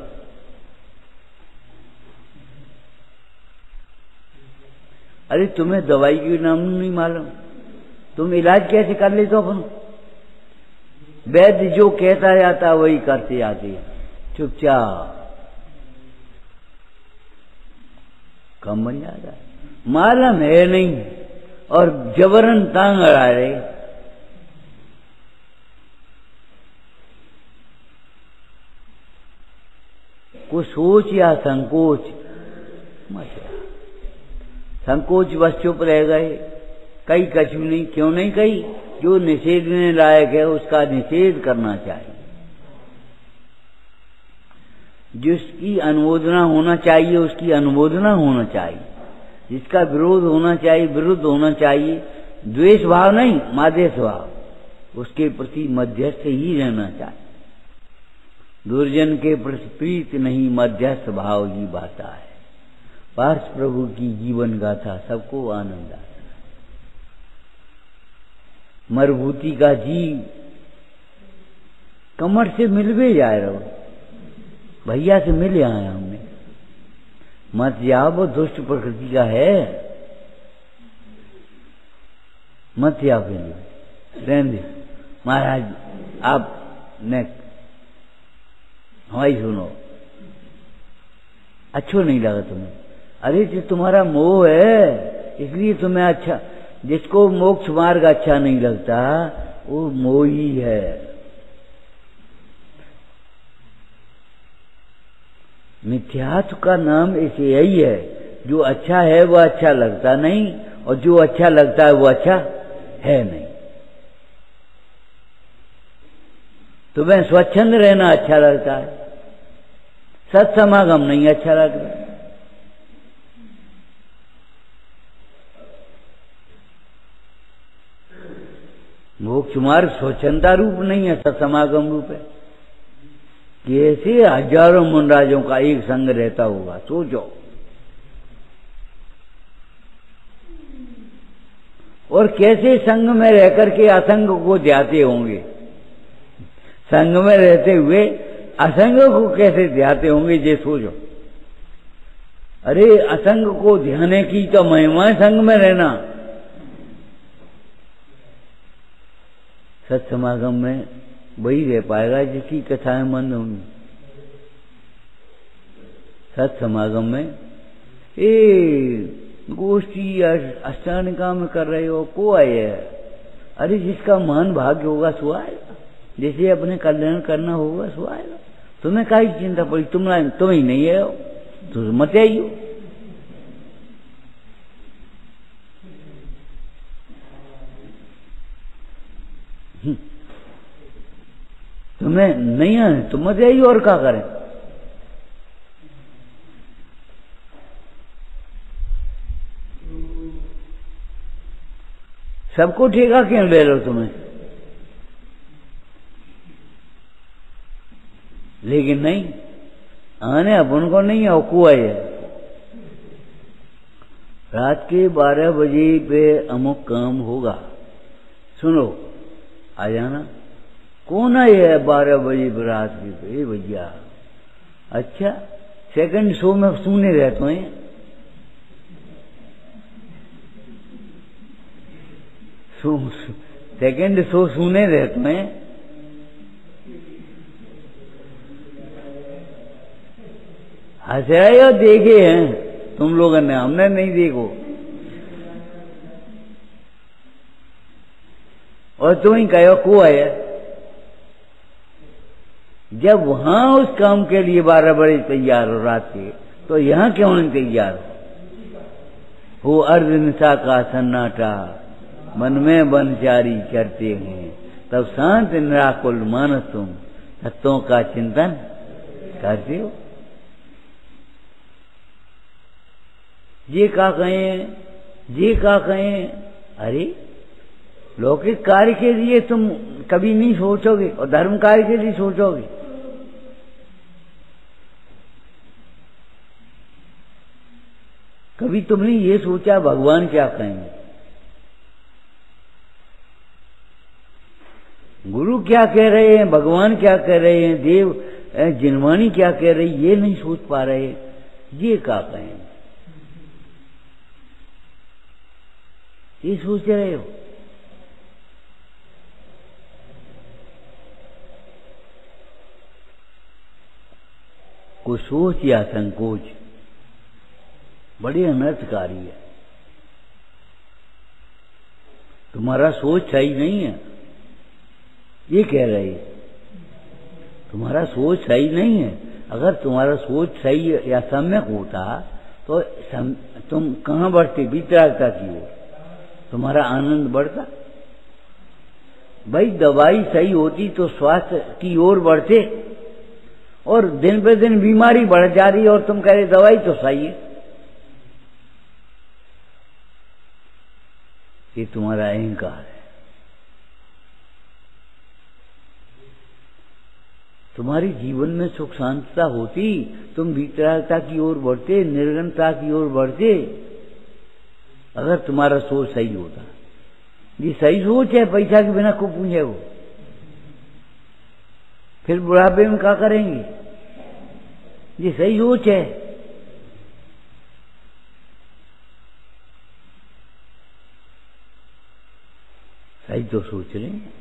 अरे तुम्हें दवाई की नाम नहीं मालूम, तुम इलाज कैसे कर लेते हो अपन? वैद्य जो कहता जाता वही करते आते हैं, चुपचाप कम बन जाता है। मालूम है नहीं और जबरन तांग अड़ा रहे। कुछ सोच या संकोच मत, संकोच बस चुप रह गए, कई कछु नहीं। क्यों नहीं कही? जो निषेधने लायक है उसका निषेध करना चाहिए, जिसकी अनुमोदना होना चाहिए उसकी अनुमोदना होना चाहिए, जिसका विरोध होना चाहिए विरुद्ध होना चाहिए। द्वेष भाव नहीं, मादेश भाव, उसके प्रति मध्यस्थ ही रहना चाहिए। दुर्जन के प्रति प्रीत नहीं, मध्यस्थ भाव ही बाता है। पार्थ प्रभु की जीवन गाथा सबको आनंद आता है। मरुभूति का जीव कमर से मिलवे जा रहा हो, भैया से मिल आए हमने, मत जाओ, वो दुष्ट प्रकृति का है, मत जाओ। रहने दे महाराज, आप ने हमारी सुनो, अच्छो नहीं लगा तुम्हें? अरे जो तुम्हारा मोह है इसलिए तुम्हें अच्छा, जिसको मोक्ष मार्ग अच्छा नहीं लगता वो मोही है। मिथ्यात्व का नाम इसे यही है, जो अच्छा है वह अच्छा लगता नहीं, और जो अच्छा लगता है वो अच्छा है नहीं। तुम्हें स्वच्छंद रहना अच्छा लगता है, सत्समागम नहीं अच्छा लगता। मोक्ष मार्ग स्वच्छंदता रूप नहीं है, सत्समागम रूप है। कैसे हजारों मुनराजों का एक संग रहता होगा, सोचो। और कैसे संग में रहकर के असंग को ध्याते होंगे, संग में रहते हुए असंग को कैसे ध्याते होंगे, ये सोचो। अरे असंग को ध्याने की तो महिमा है संग में रहना। सत्समागम में वही रह पाएगा जिसकी कथाएं मन होंगी। सत्समागम में गोष्ठी अष्टानिका में कर रहे हो, को आए है। अरे जिसका महान भाग्य होगा सो आएगा, जैसे अपने कल्याण करना होगा सो आएगा। तुम्हें काई चिंता पड़ी, तुम ही नहीं है, तो मत आइयो। तुम्हें नहीं है तो मत आइयो, और क्या करें। सबको ठेका क्यों ले लो तुम्हें, लेकिन नहीं आने अपन को नहीं है, कुआ है। रात के 12 बजे पे अमुक काम होगा, सुनो आ जाना। कौन है 12 बजे रात के पे भैया? अच्छा सेकंड शो में सुने रहते हैं, सेकंड शो सुने रहते हैं। हंस रहे हो, देखे हैं तुम लोगों ने, हमने नहीं देखो। और तुम ही कहो को है, जब वहां उस काम के लिए 12 बजे तैयार हो रात के, तो यहां क्यों नहीं तैयार हो? अर्धनिशा का सन्नाटा मन में बनचारी करते हैं, तब शांत निराकुल मानस तुम तत्वों का चिंतन करते हो। ये का कहें, ये का कहें। अरे लौकिक कार्य के लिए तुम कभी नहीं सोचोगे, और धर्म कार्य के लिए सोचोगे। कभी तुमने ये सोचा भगवान क्या कहेंगे, गुरु क्या कह रहे हैं, भगवान क्या कह रहे हैं, देव जिनवाणी क्या कह रही, ये नहीं सोच पा रहे। ये क्या कहें, ये सोच रहे हो। कोई सोच या संकोच बड़ी अनर्थकारी है। तुम्हारा सोच सही नहीं है, ये कह रही, तुम्हारा सोच सही नहीं है। अगर तुम्हारा सोच सही या सम्यक होता तो तुम कहाँ बढ़ते, वितरागता की ओर, तुम्हारा आनंद बढ़ता। भाई दवाई सही होती तो स्वास्थ्य की ओर बढ़ते, और दिन पे दिन बीमारी बढ़ जा रही है और तुम कह रहे दवाई तो सही है। ये तुम्हारा अहंकार है। तुम्हारी जीवन में सुख शांतता होती, तुम वितरागता की ओर बढ़ते, निर्गुणता की ओर बढ़ते, अगर तुम्हारा सोच सही होता। ये सही सोच है, पैसा के बिना खूब पूंजे हो, फिर बुढ़ापे में क्या करेंगे? ये सही सोच है। सही तो सोच रहे हैं।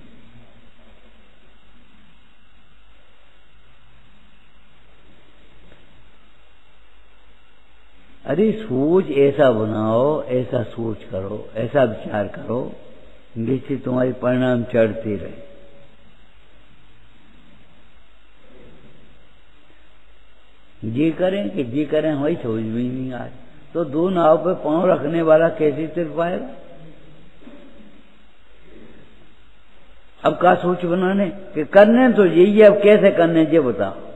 अरे सोच ऐसा बनाओ, ऐसा सोच करो, ऐसा विचार करो जिससे तुम्हारे परिणाम चढ़ते रहे। . ये करें कि ये करें हमारी समझ में ही नहीं आ रही। तो दो नाव पे पांव रखने वाला कैसे तिर पाएगा? अब का सोच बनाने कि करने तो यही है, अब कैसे करने ये बताओ।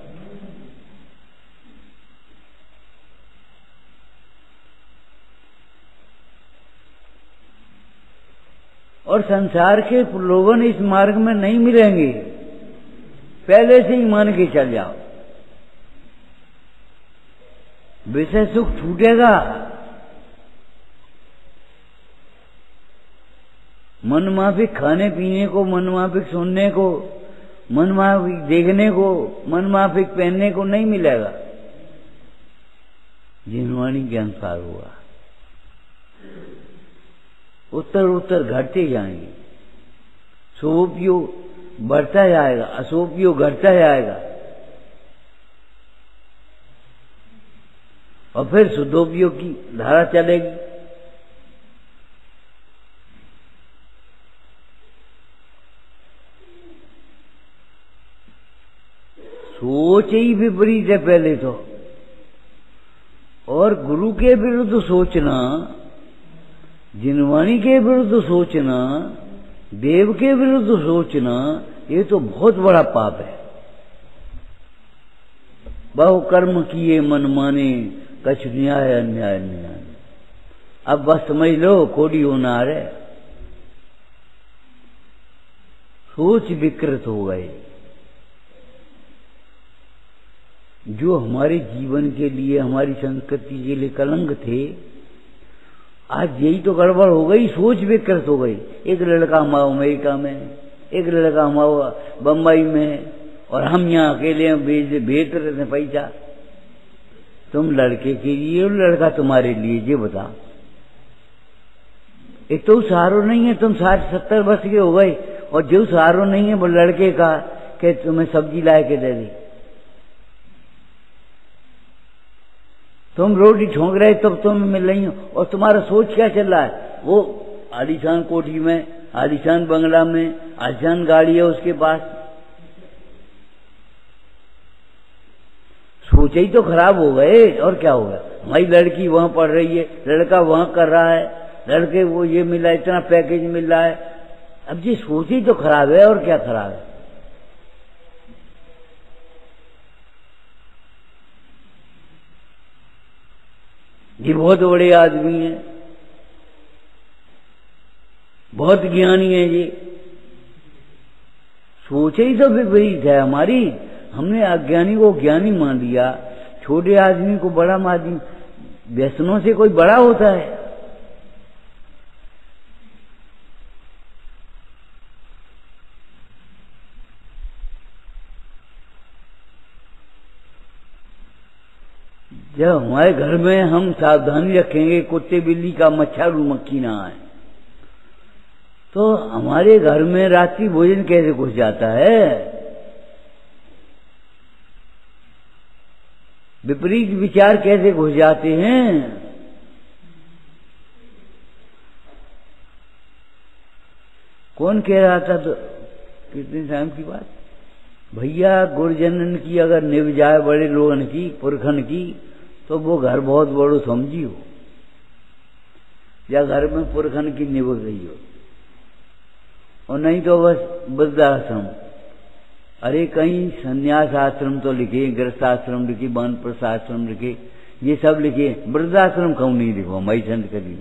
और संसार के लोगों इस मार्ग में नहीं मिलेंगे, पहले से ही मान के चल जाओ। विषय सुख छूटेगा, मनमाफिक खाने पीने को, मनमाफिक सुनने को, मनमाफिक देखने को, मनमाफिक पहनने को नहीं मिलेगा। जिनवाणी के अनुसार हुआ, उत्तर उत्तर घटते जाएंगे। शुभोपयोग बढ़ता जाएगा, अशुभोपयोग घटता जाएगा, और फिर शुद्धोपयोग की धारा चलेगी। सोच ही विपरीत है पहले तो, और गुरु के विरुद्ध सोचना, जिनवाणी के विरुद्ध सोचना, देव के विरुद्ध सोचना, ये तो बहुत बड़ा पाप है। बहु कर्म किए मन माने, कछ न्याय अन्याय न्याय। अब बस समझ लो कोड़ी होना है, सोच विकृत हो गए। जो हमारे जीवन के लिए, हमारी संस्कृति के लिए कलंक थे, आज यही तो गड़बड़ हो गई, सोच विकृत हो गई। एक लड़का हमारा अमेरिका में, एक लड़का हमारा बम्बई में, और हम यहाँ अकेले भेज रहे थे पैसा। तुम लड़के के लिए और लड़का तुम्हारे लिए, ये बता। एक तो सहारो नहीं है, तुम 60-70 वर्ष के हो गए, और जो सहारो नहीं है वो लड़के का कि तुम्हें सब्जी लाए के दे दी। तुम रोटी ठोंक रहे तब तुम्हें मिल रही हो, और तुम्हारा सोच क्या चल रहा है? वो आलीशान कोठी में, आलीशान बंगला में, आलीशान गाड़ी है उसके पास। सोच ही तो खराब हो गए, और क्या होगा? हमारी लड़की वहां पढ़ रही है, लड़का वहां कर रहा है, लड़के वो ये मिला, इतना पैकेज मिल रहा है। अब ये सोच ही तो खराब है, और क्या खराब है? ये बहुत बड़े आदमी हैं, बहुत ज्ञानी है, ये सोच ही तो विपरीत है हमारी। हमने अज्ञानी को ज्ञानी मान लिया, छोटे आदमी को बड़ा मान दिया। व्यसनों से कोई बड़ा होता है? जब हमारे घर में हम सावधानी रखेंगे कुत्ते बिल्ली का, मच्छर मक्खी ना आए, तो हमारे घर में रात्रि भोजन कैसे घुस जाता है? विपरीत विचार कैसे घुस जाते हैं? कौन कह रहा था तो कितने टाइम की बात? भैया गुरुजनन की अगर निभ जाए बड़े लोगन की, पुरखन की, तो वो घर बहुत बड़ो समझियो, या घर में पुरखन की निभ गई हो, और नहीं तो बस वृद्धाश्रम। अरे कहीं संन्यास आश्रम तो लिखे, गृहस्थ आश्रम लिखे, वानप्रस्थ आश्रम लिखे, ये सब लिखे, वृद्धाश्रम क्यों नहीं लिखो? मई संत करी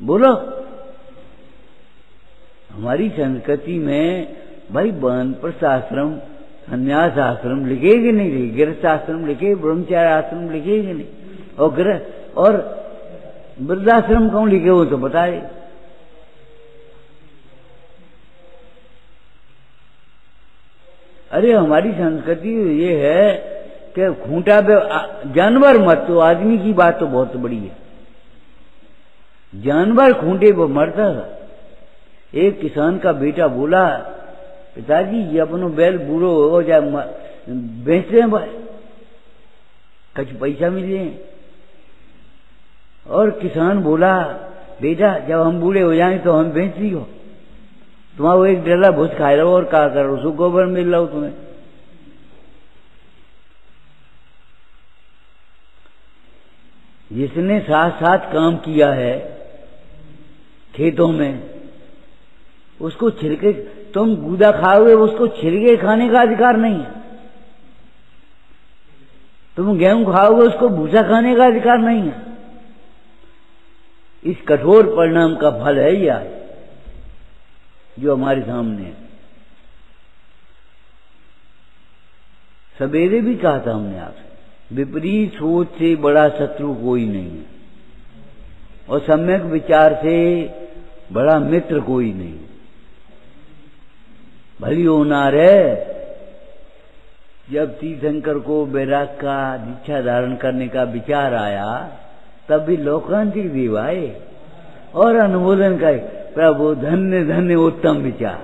बोलो। हमारी संस्कृति में भाई वानप्रस्थ आश्रम, संन्यास आश्रम लिखेगी नहीं लिखे, गृहस्थ आश्रम लिखे, ब्रह्मचार्य आश्रम लिखेगी नहीं, और गृह और वृद्धाश्रम क्यों लिखे हो तो बताए। अरे हमारी संस्कृति ये है कि खूंटा पे जानवर मत, तो आदमी की बात तो बहुत बड़ी है। जानवर खूंटे पर मरता था। एक किसान का बेटा बोला, पिताजी ये अपनो बैल बूढ़ो हो जाए, बेच रहे हैं, कुछ पैसा मिले। और किसान बोला, बेटा जब हम बूढ़े हो जाएंगे तो हम बेच लियो, तुम्हारा एक डेला भूस खाए रहो और क्या करो, उसको गोबर मिल रहा हो तुम्हें। जिसने साथ साथ काम किया है खेतों में, उसको छिलके, तुम गूदा खाओगे, उसको छिलके खाने का अधिकार नहीं है। तुम गेहूं खाओगे, उसको भूसा खाने का अधिकार नहीं है। इस कठोर परिणाम का फल है यह जो हमारे सामने है। सवेरे भी कहा था हमने आपसे, विपरीत सोच से बड़ा शत्रु कोई नहीं है और सम्यक विचार से बड़ा मित्र कोई नहीं। भली होनार है, जब तीर्थंकर को वैराग का दीक्षा धारण करने का विचार आया, तब भी लोकांतिक देव आए और अनुमोदन करे, प्रभु धन्य धन्य उत्तम विचार,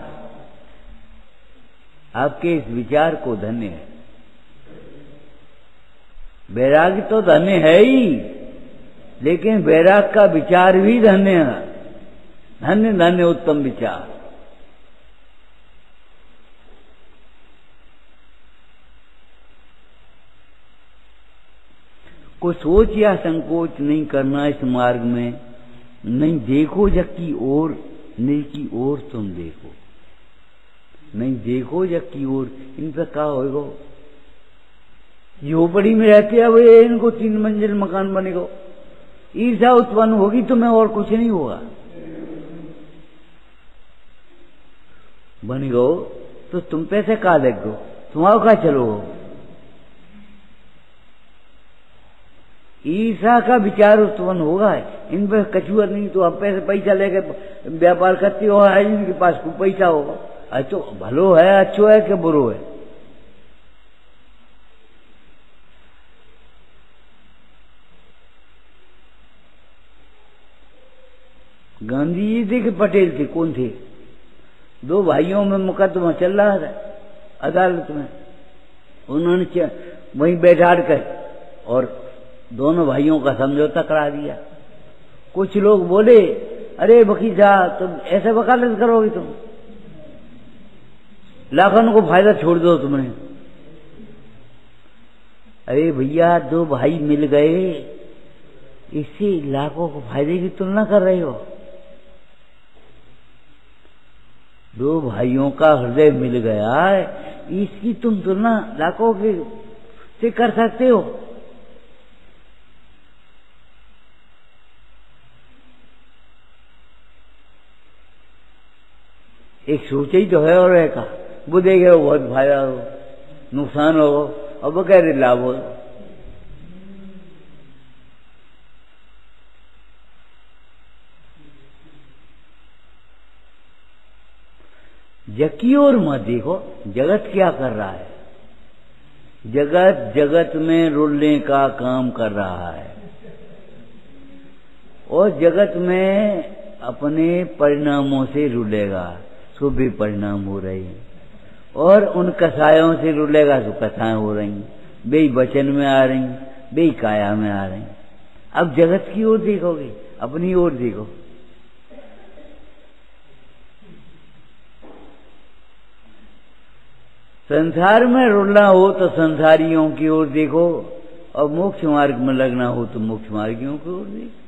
आपके इस विचार को धन्य है। वैराग तो धन्य है ही, लेकिन वैराग का विचार भी धन्य है। धन्य धन्य उत्तम विचार। कोई सोच या संकोच नहीं करना इस मार्ग में। नहीं देखो जग की ओर, निज की ओर तुम देखो। नहीं देखो जग की ओर, इन पर क्या होगा? झोपड़ी में रहते हैं वे, इनको 3 मंजिल मकान बनेगा, ईर्ष्या उत्पन्न होगी तुम्हें और कुछ नहीं होगा। बनेगो तो तुम पैसे कहा लगो, तुम्हारा कहा चलो। ईर्ष्या का विचार उत्पन्न होगा, इन पर कछुआ नहीं तो आप पैसा लेके व्यापार करते हो, इनके पास खूब पैसा होगा, अच्छो भलो है, अच्छो है कि बुरो है। गांधी जी थे कि पटेल थे, कौन थे? 2 भाइयों में मुकदमा चल रहा था अदालत में, उन्होंने वहीं बैठा कर और दोनों भाइयों का समझौता करा दिया। कुछ लोग बोले, अरे वकील साहब तुम ऐसे वकालत करोगे, तुम लाखों को फायदा छोड़ दो तुमने। अरे भैया 2 भाई मिल गए, इससे लाखों को फायदे की तुलना कर रहे हो। 2 भाइयों का हृदय मिल गया, इसकी तुम तुलना लाखों के से कर सकते हो? एक सोच ही तो है और एक का वो देखे वो बहुत फायदा हो, नुकसान हो और वो कह रहे लाभ हो। जग की ओर मत देखो, जगत क्या कर रहा है। जगत जगत में रुलने का काम कर रहा है और जगत में अपने परिणामों से रुलेगा। शुभ परिणाम हो रहे हैं और उन कसायों से रुलेगा तो कसाएं हो रही, बेई वचन में आ रही, बेई काया में आ रही। अब जगत की ओर देखोगे, अपनी ओर देखो। संसार में रुलना हो तो संसारियों की ओर देखो और मोक्ष मार्ग में लगना हो तो मोक्ष मार्गियों की ओर देखो।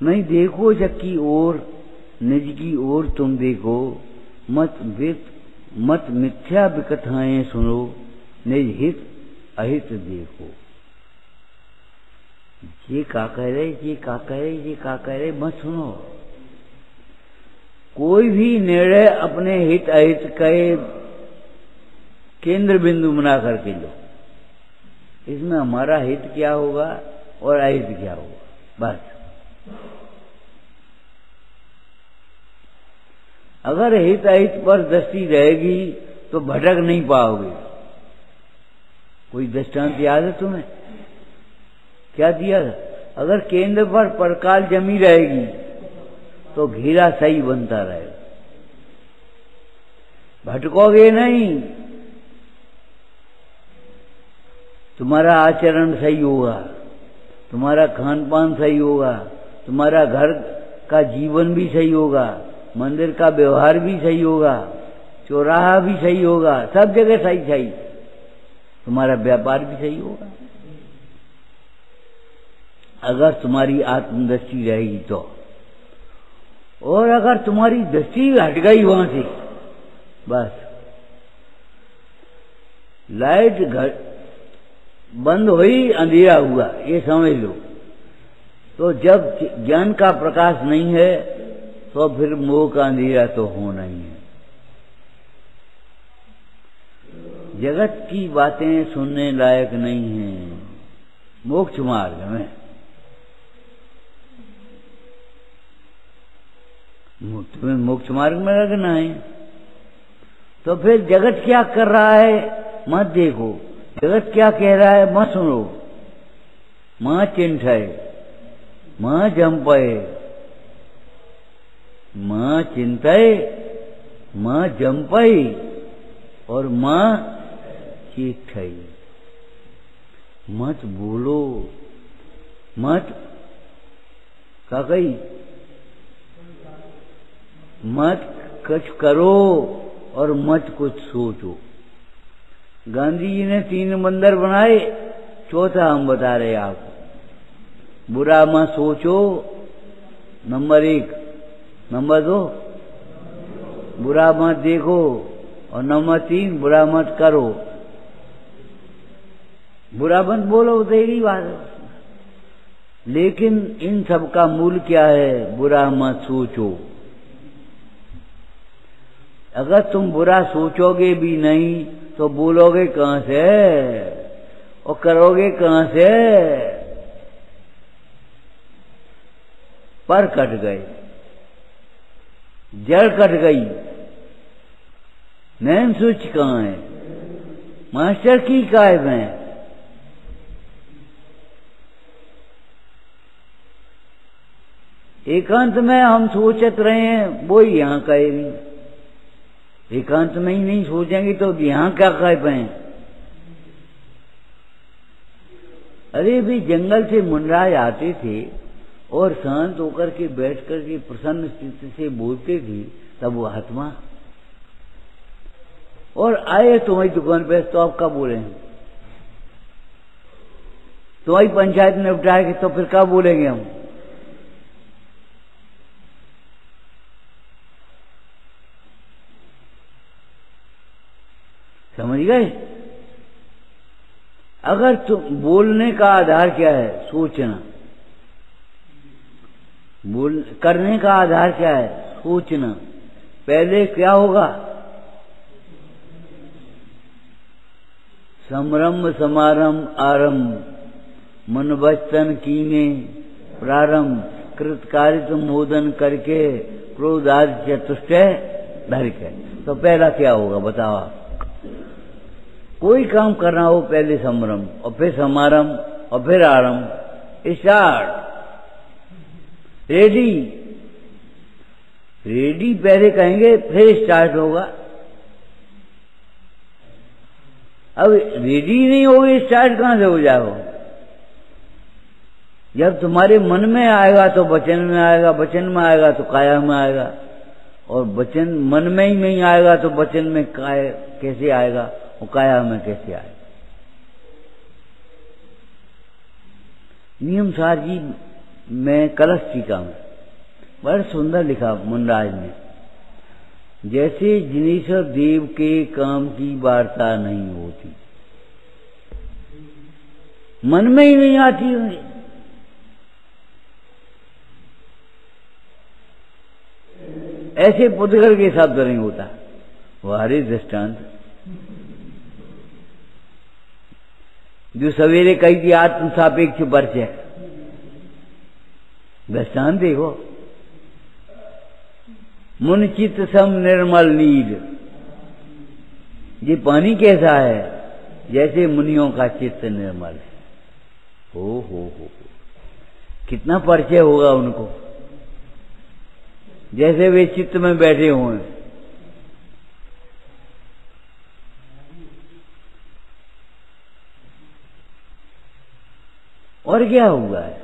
नहीं देखो जग की ओर, निज की ओर तुम देखो। मत मिथ्या विकथाएं सुनो, निज हित अहित देखो। ये का कह रहे, ये का कह रहे, ये का कह रहे मत सुनो। कोई भी निर्णय अपने हित अहित के केंद्र बिंदु बना करके लो। इसमें हमारा हित क्या होगा और अहित क्या होगा, बस। अगर हित अहित पर दृष्टि रहेगी तो भटक नहीं पाओगे। कोई दृष्टांत याद है तुम्हें? क्या दिया था? अगर केंद्र पर परकाल जमी रहेगी तो घेरा सही बनता रहेगा, भटकोगे नहीं। तुम्हारा आचरण सही होगा, तुम्हारा खान पान सही होगा, तुम्हारा घर का जीवन भी सही होगा, मंदिर का व्यवहार भी सही होगा, चौराहा भी सही होगा, सब जगह सही सही, तुम्हारा व्यापार भी सही होगा अगर तुम्हारी आत्मदृष्टि रहेगी तो। और अगर तुम्हारी दृष्टि हट गई वहां से, बस लाइट बंद हुई, अंधेरा हुआ, ये समझ लो। तो जब ज्ञान का प्रकाश नहीं है तो फिर मोह का अंधेरा तो होना ही है। जगत की बातें सुनने लायक नहीं है मोक्ष मार्ग में। तुम्हें मोक्ष मार्ग में लगना है तो फिर जगत क्या कर रहा है मत देखो, जगत क्या कह रहा है मत सुनो। मां चिंठे, मां जंपे, मां चिंते, मां जंपे और मां चिट्ठे। मत बोलो, मत का कही, मत कुछ करो और मत कुछ सोचो। गांधी जी ने 3 मंदिर बनाए, चौथा हम बता रहे आपको। बुरा मत सोचो नंबर 1, नंबर 2 बुरा मत देखो और नंबर 3 बुरा मत करो। बुरा मत बोलो तेरी बात है, लेकिन इन सब का मूल क्या है? बुरा मत सोचो। अगर तुम बुरा सोचोगे भी नहीं तो बोलोगे कहां से और करोगे कहां से? पर कट गए, जड़ कट गई, नैन स्विच कहां है? मास्टर की काय में। एकांत में हम सोचत रहे हैं, वो ही यहां कहेगी। एकांत में ही नहीं सोचेंगे तो यहां क्या कह पाए? अरे भी जंगल से मुनराज आते थे और शांत होकर के बैठ करके प्रसन्न स्थिति से बोलते थे, तब वो आत्मा। और आए तुम्हारी दुकान पे तो आप कब बोलेंगे? तुम्हारी पंचायत में उठाएंगे तो फिर कब बोलेंगे हम? समझ गए? अगर तुम बोलने का आधार क्या है? सोचना। करने का आधार क्या है? सोचना। पहले क्या होगा? समरंभ समारंभ आरंभ मन वचन कीने प्रारंभ कृतकारित मोदन करके क्रोधादि चतुष्टय धर के। तो पहला क्या होगा बताओ आप? कोई काम करना हो पहले संरंभ और फिर समारंभ और फिर आरंभ। Start, ready. रेडी पहले कहेंगे फिर स्टार्ट होगा। अब रेडी नहीं होगी स्टार्ट कहां से हो जाएगा? जब तुम्हारे मन में आएगा तो वचन में आएगा, वचन में आएगा तो काया में आएगा, और वचन मन में ही नहीं आएगा तो वचन में काय कैसे आएगा? वो काया में कैसे आए? नियम सार जी में कलश टीका में बड़ा सुंदर लिखा मुनराज ने, जैसे जिनेश्वर देव के काम की वार्ता नहीं होती, मन में ही नहीं आती होंगी। ऐसे पुद्गल के शब्द नहीं होता। वो हरे दृष्टांत जो सवेरे कही थी आत्म सापेक्ष परिचय, दृष्टांत देखो। मुन चित्त सम निर्मल नीर, ये पानी कैसा है? जैसे मुनियों का चित्त निर्मल है। हो कितना परिचय होगा उनको, जैसे वे चित्त में बैठे हुए। और क्या हुआ है?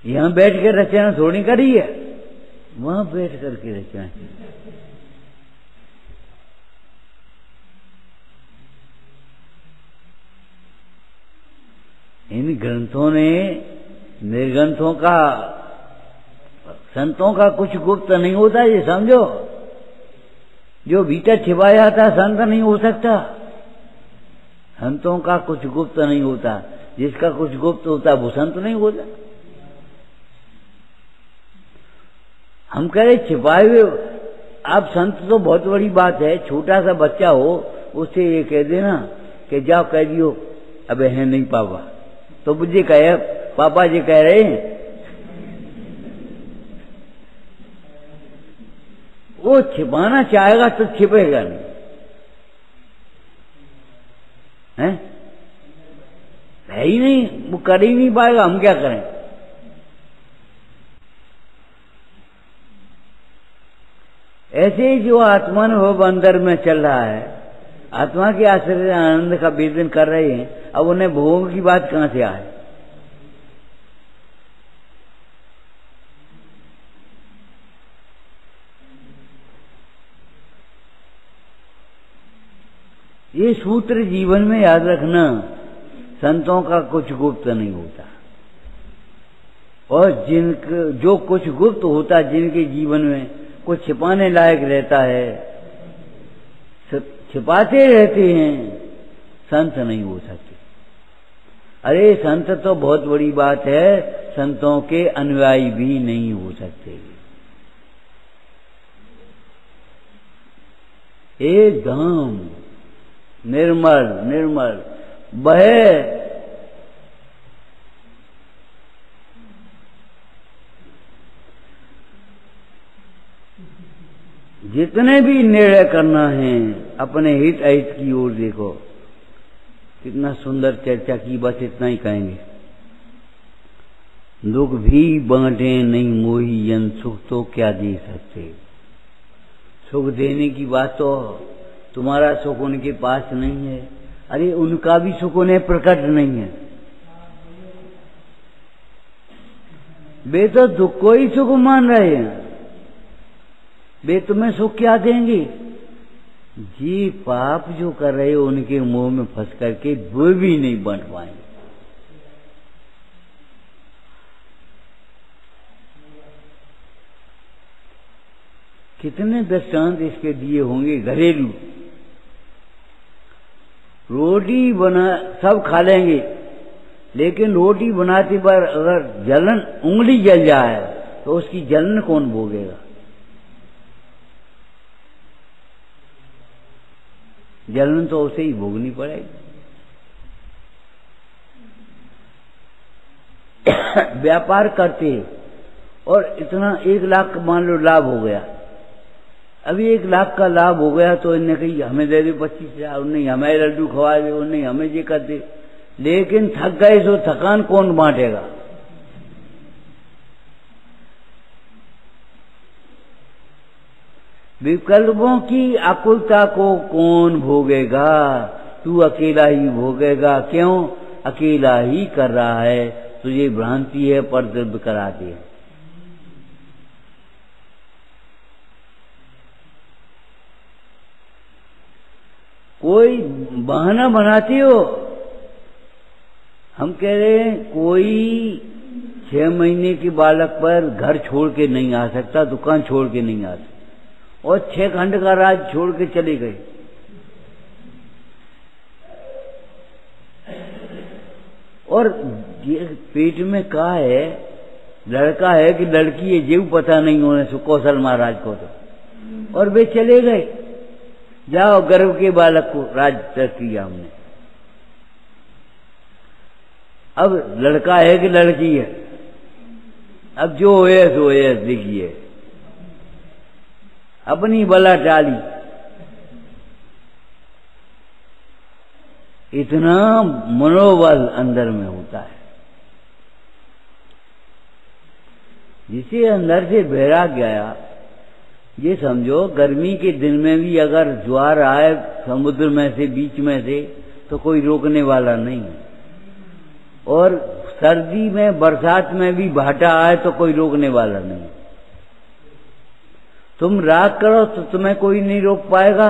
यहां बैठ के रचना थोड़ी करी है, वहां बैठ करके रचाएं। इन ग्रंथों ने, निर्ग्रंथों का, संतों का कुछ गुप्त नहीं होता, ये समझो। जो भीतर छिपाया था संत नहीं हो सकता। संतों का कुछ गुप्त नहीं होता, जिसका कुछ गुप्त होता वो संत नहीं होता। हम कह रहे छिपाए हुए, आप संत तो बहुत बड़ी बात है। छोटा सा बच्चा हो, उससे ये कह देना कि जाओ कह दियो अब है नहीं पापा, तो मुझे कहे पापा जी कह रहे हैं, वो छिपाना चाहेगा तो छिपेगा नहीं, है ही नहीं, वो कर ही नहीं पाएगा, हम क्या करें। ऐसे ही जो आत्मानुभव अंदर में चल रहा है, आत्मा के आश्रय आनंद का वेदन कर रहे हैं, अब उन्हें भोग की बात कहां से आए। ये सूत्र जीवन में याद रखना, संतों का कुछ गुप्त नहीं होता, और जो कुछ गुप्त होता, जिनके जीवन में कुछ छिपाने लायक रहता है, छिपाते रहते हैं, संत नहीं हो सकते। अरे संत तो बहुत बड़ी बात है, संतों के अनुयायी भी नहीं हो सकते। एकदम निर्मल निर्मल बहे, जितने भी निर्णय करना है अपने हित अहित की ओर देखो। कितना सुंदर चर्चा की, बस इतना ही कहेंगे। दुख भी बांटे नहीं मोही जन, सुख तो क्या दे सकते। सुख देने की बात तो, तुम्हारा सुख उनके पास नहीं है, अरे उनका भी सुख उन्हें प्रकट नहीं है। वे तो दुख को ही सुख मान रहे हैं, वे तुम्हें सुख क्या देंगे। जी पाप जो कर रहे हो उनके मुंह में फंस करके वो भी नहीं बंट पाएंगे। कितने दृष्टांत इसके दिए होंगे घरेलू। रोटी बना सब खा लेंगे, लेकिन रोटी बनाते पर अगर जलन, उंगली जल जाए तो उसकी जलन कौन भोगेगा। जलन तो उसे ही भोगनी पड़ेगी। व्यापार करते और इतना 1 लाख मान लो लाभ हो गया, अभी 1 लाख का लाभ हो गया तो इन्हें कही हमें दे दे 25,000, नहीं हमें लड्डू खवा दे, नहीं हमें ये कर दे, लेकिन थक गए तो थकान कौन बांटेगा। विकल्पों की आकुलता को कौन भोगेगा, तू अकेला ही भोगेगा। क्यों, अकेला ही कर रहा है, तुझे भ्रांति है पर द्रव्य कराती है। कोई बहाना बनाती हो, हम कह रहे हैं कोई 6 महीने के बालक पर घर छोड़ के नहीं आ सकता, दुकान छोड़ के नहीं आ सकता, और 6 खंड का राज छोड़ के चले गए। और ये पेट में कहा है, लड़का है कि लड़की है, जीव पता नहीं होने से कौशल महाराज को तो, और वे चले गए। जाओ गर्भ के बालक को राज तय किया हमने। अब लड़का है कि लड़की है, अब जो होए सो होए, देखिए अपनी बला टाली। इतना मनोबल अंदर में होता है, जिसे अंदर से वैराग्य आया। ये समझो गर्मी के दिन में भी अगर ज्वार आए समुद्र में से, बीच में से, तो कोई रोकने वाला नहीं है, और सर्दी में बरसात में भी भाटा आए तो कोई रोकने वाला नहीं। तुम राग करो तो तुम्हें कोई नहीं रोक पाएगा,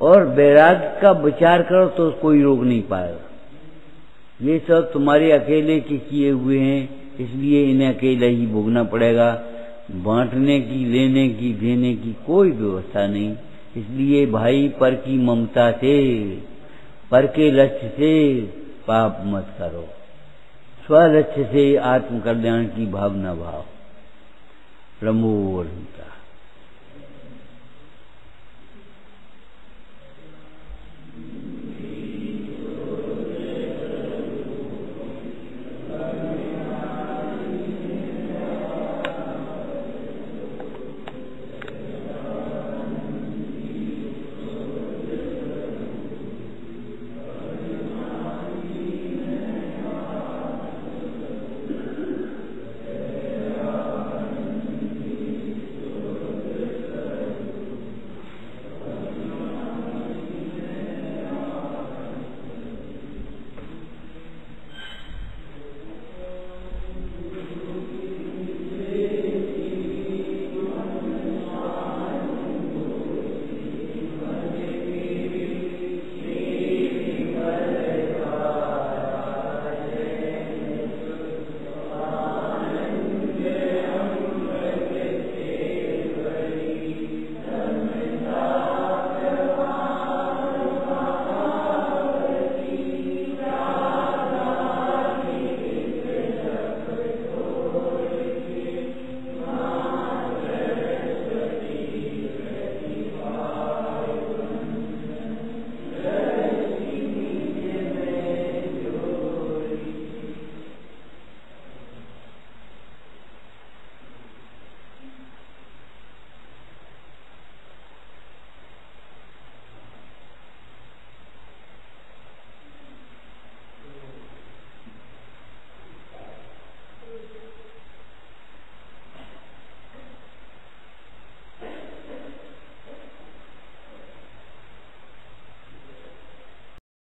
और वैराग्य का विचार करो तो कोई रोक नहीं पाएगा। ये सब तुम्हारे अकेले के किए हुए हैं, इसलिए इन्हें अकेले ही भोगना पड़ेगा। बांटने की, लेने की, देने की कोई व्यवस्था नहीं। इसलिए भाई पर की ममता से, पर के लक्ष्य से पाप मत करो, स्वलक्ष्य से आत्म कल्याण की भावना भाव। प्रमोद।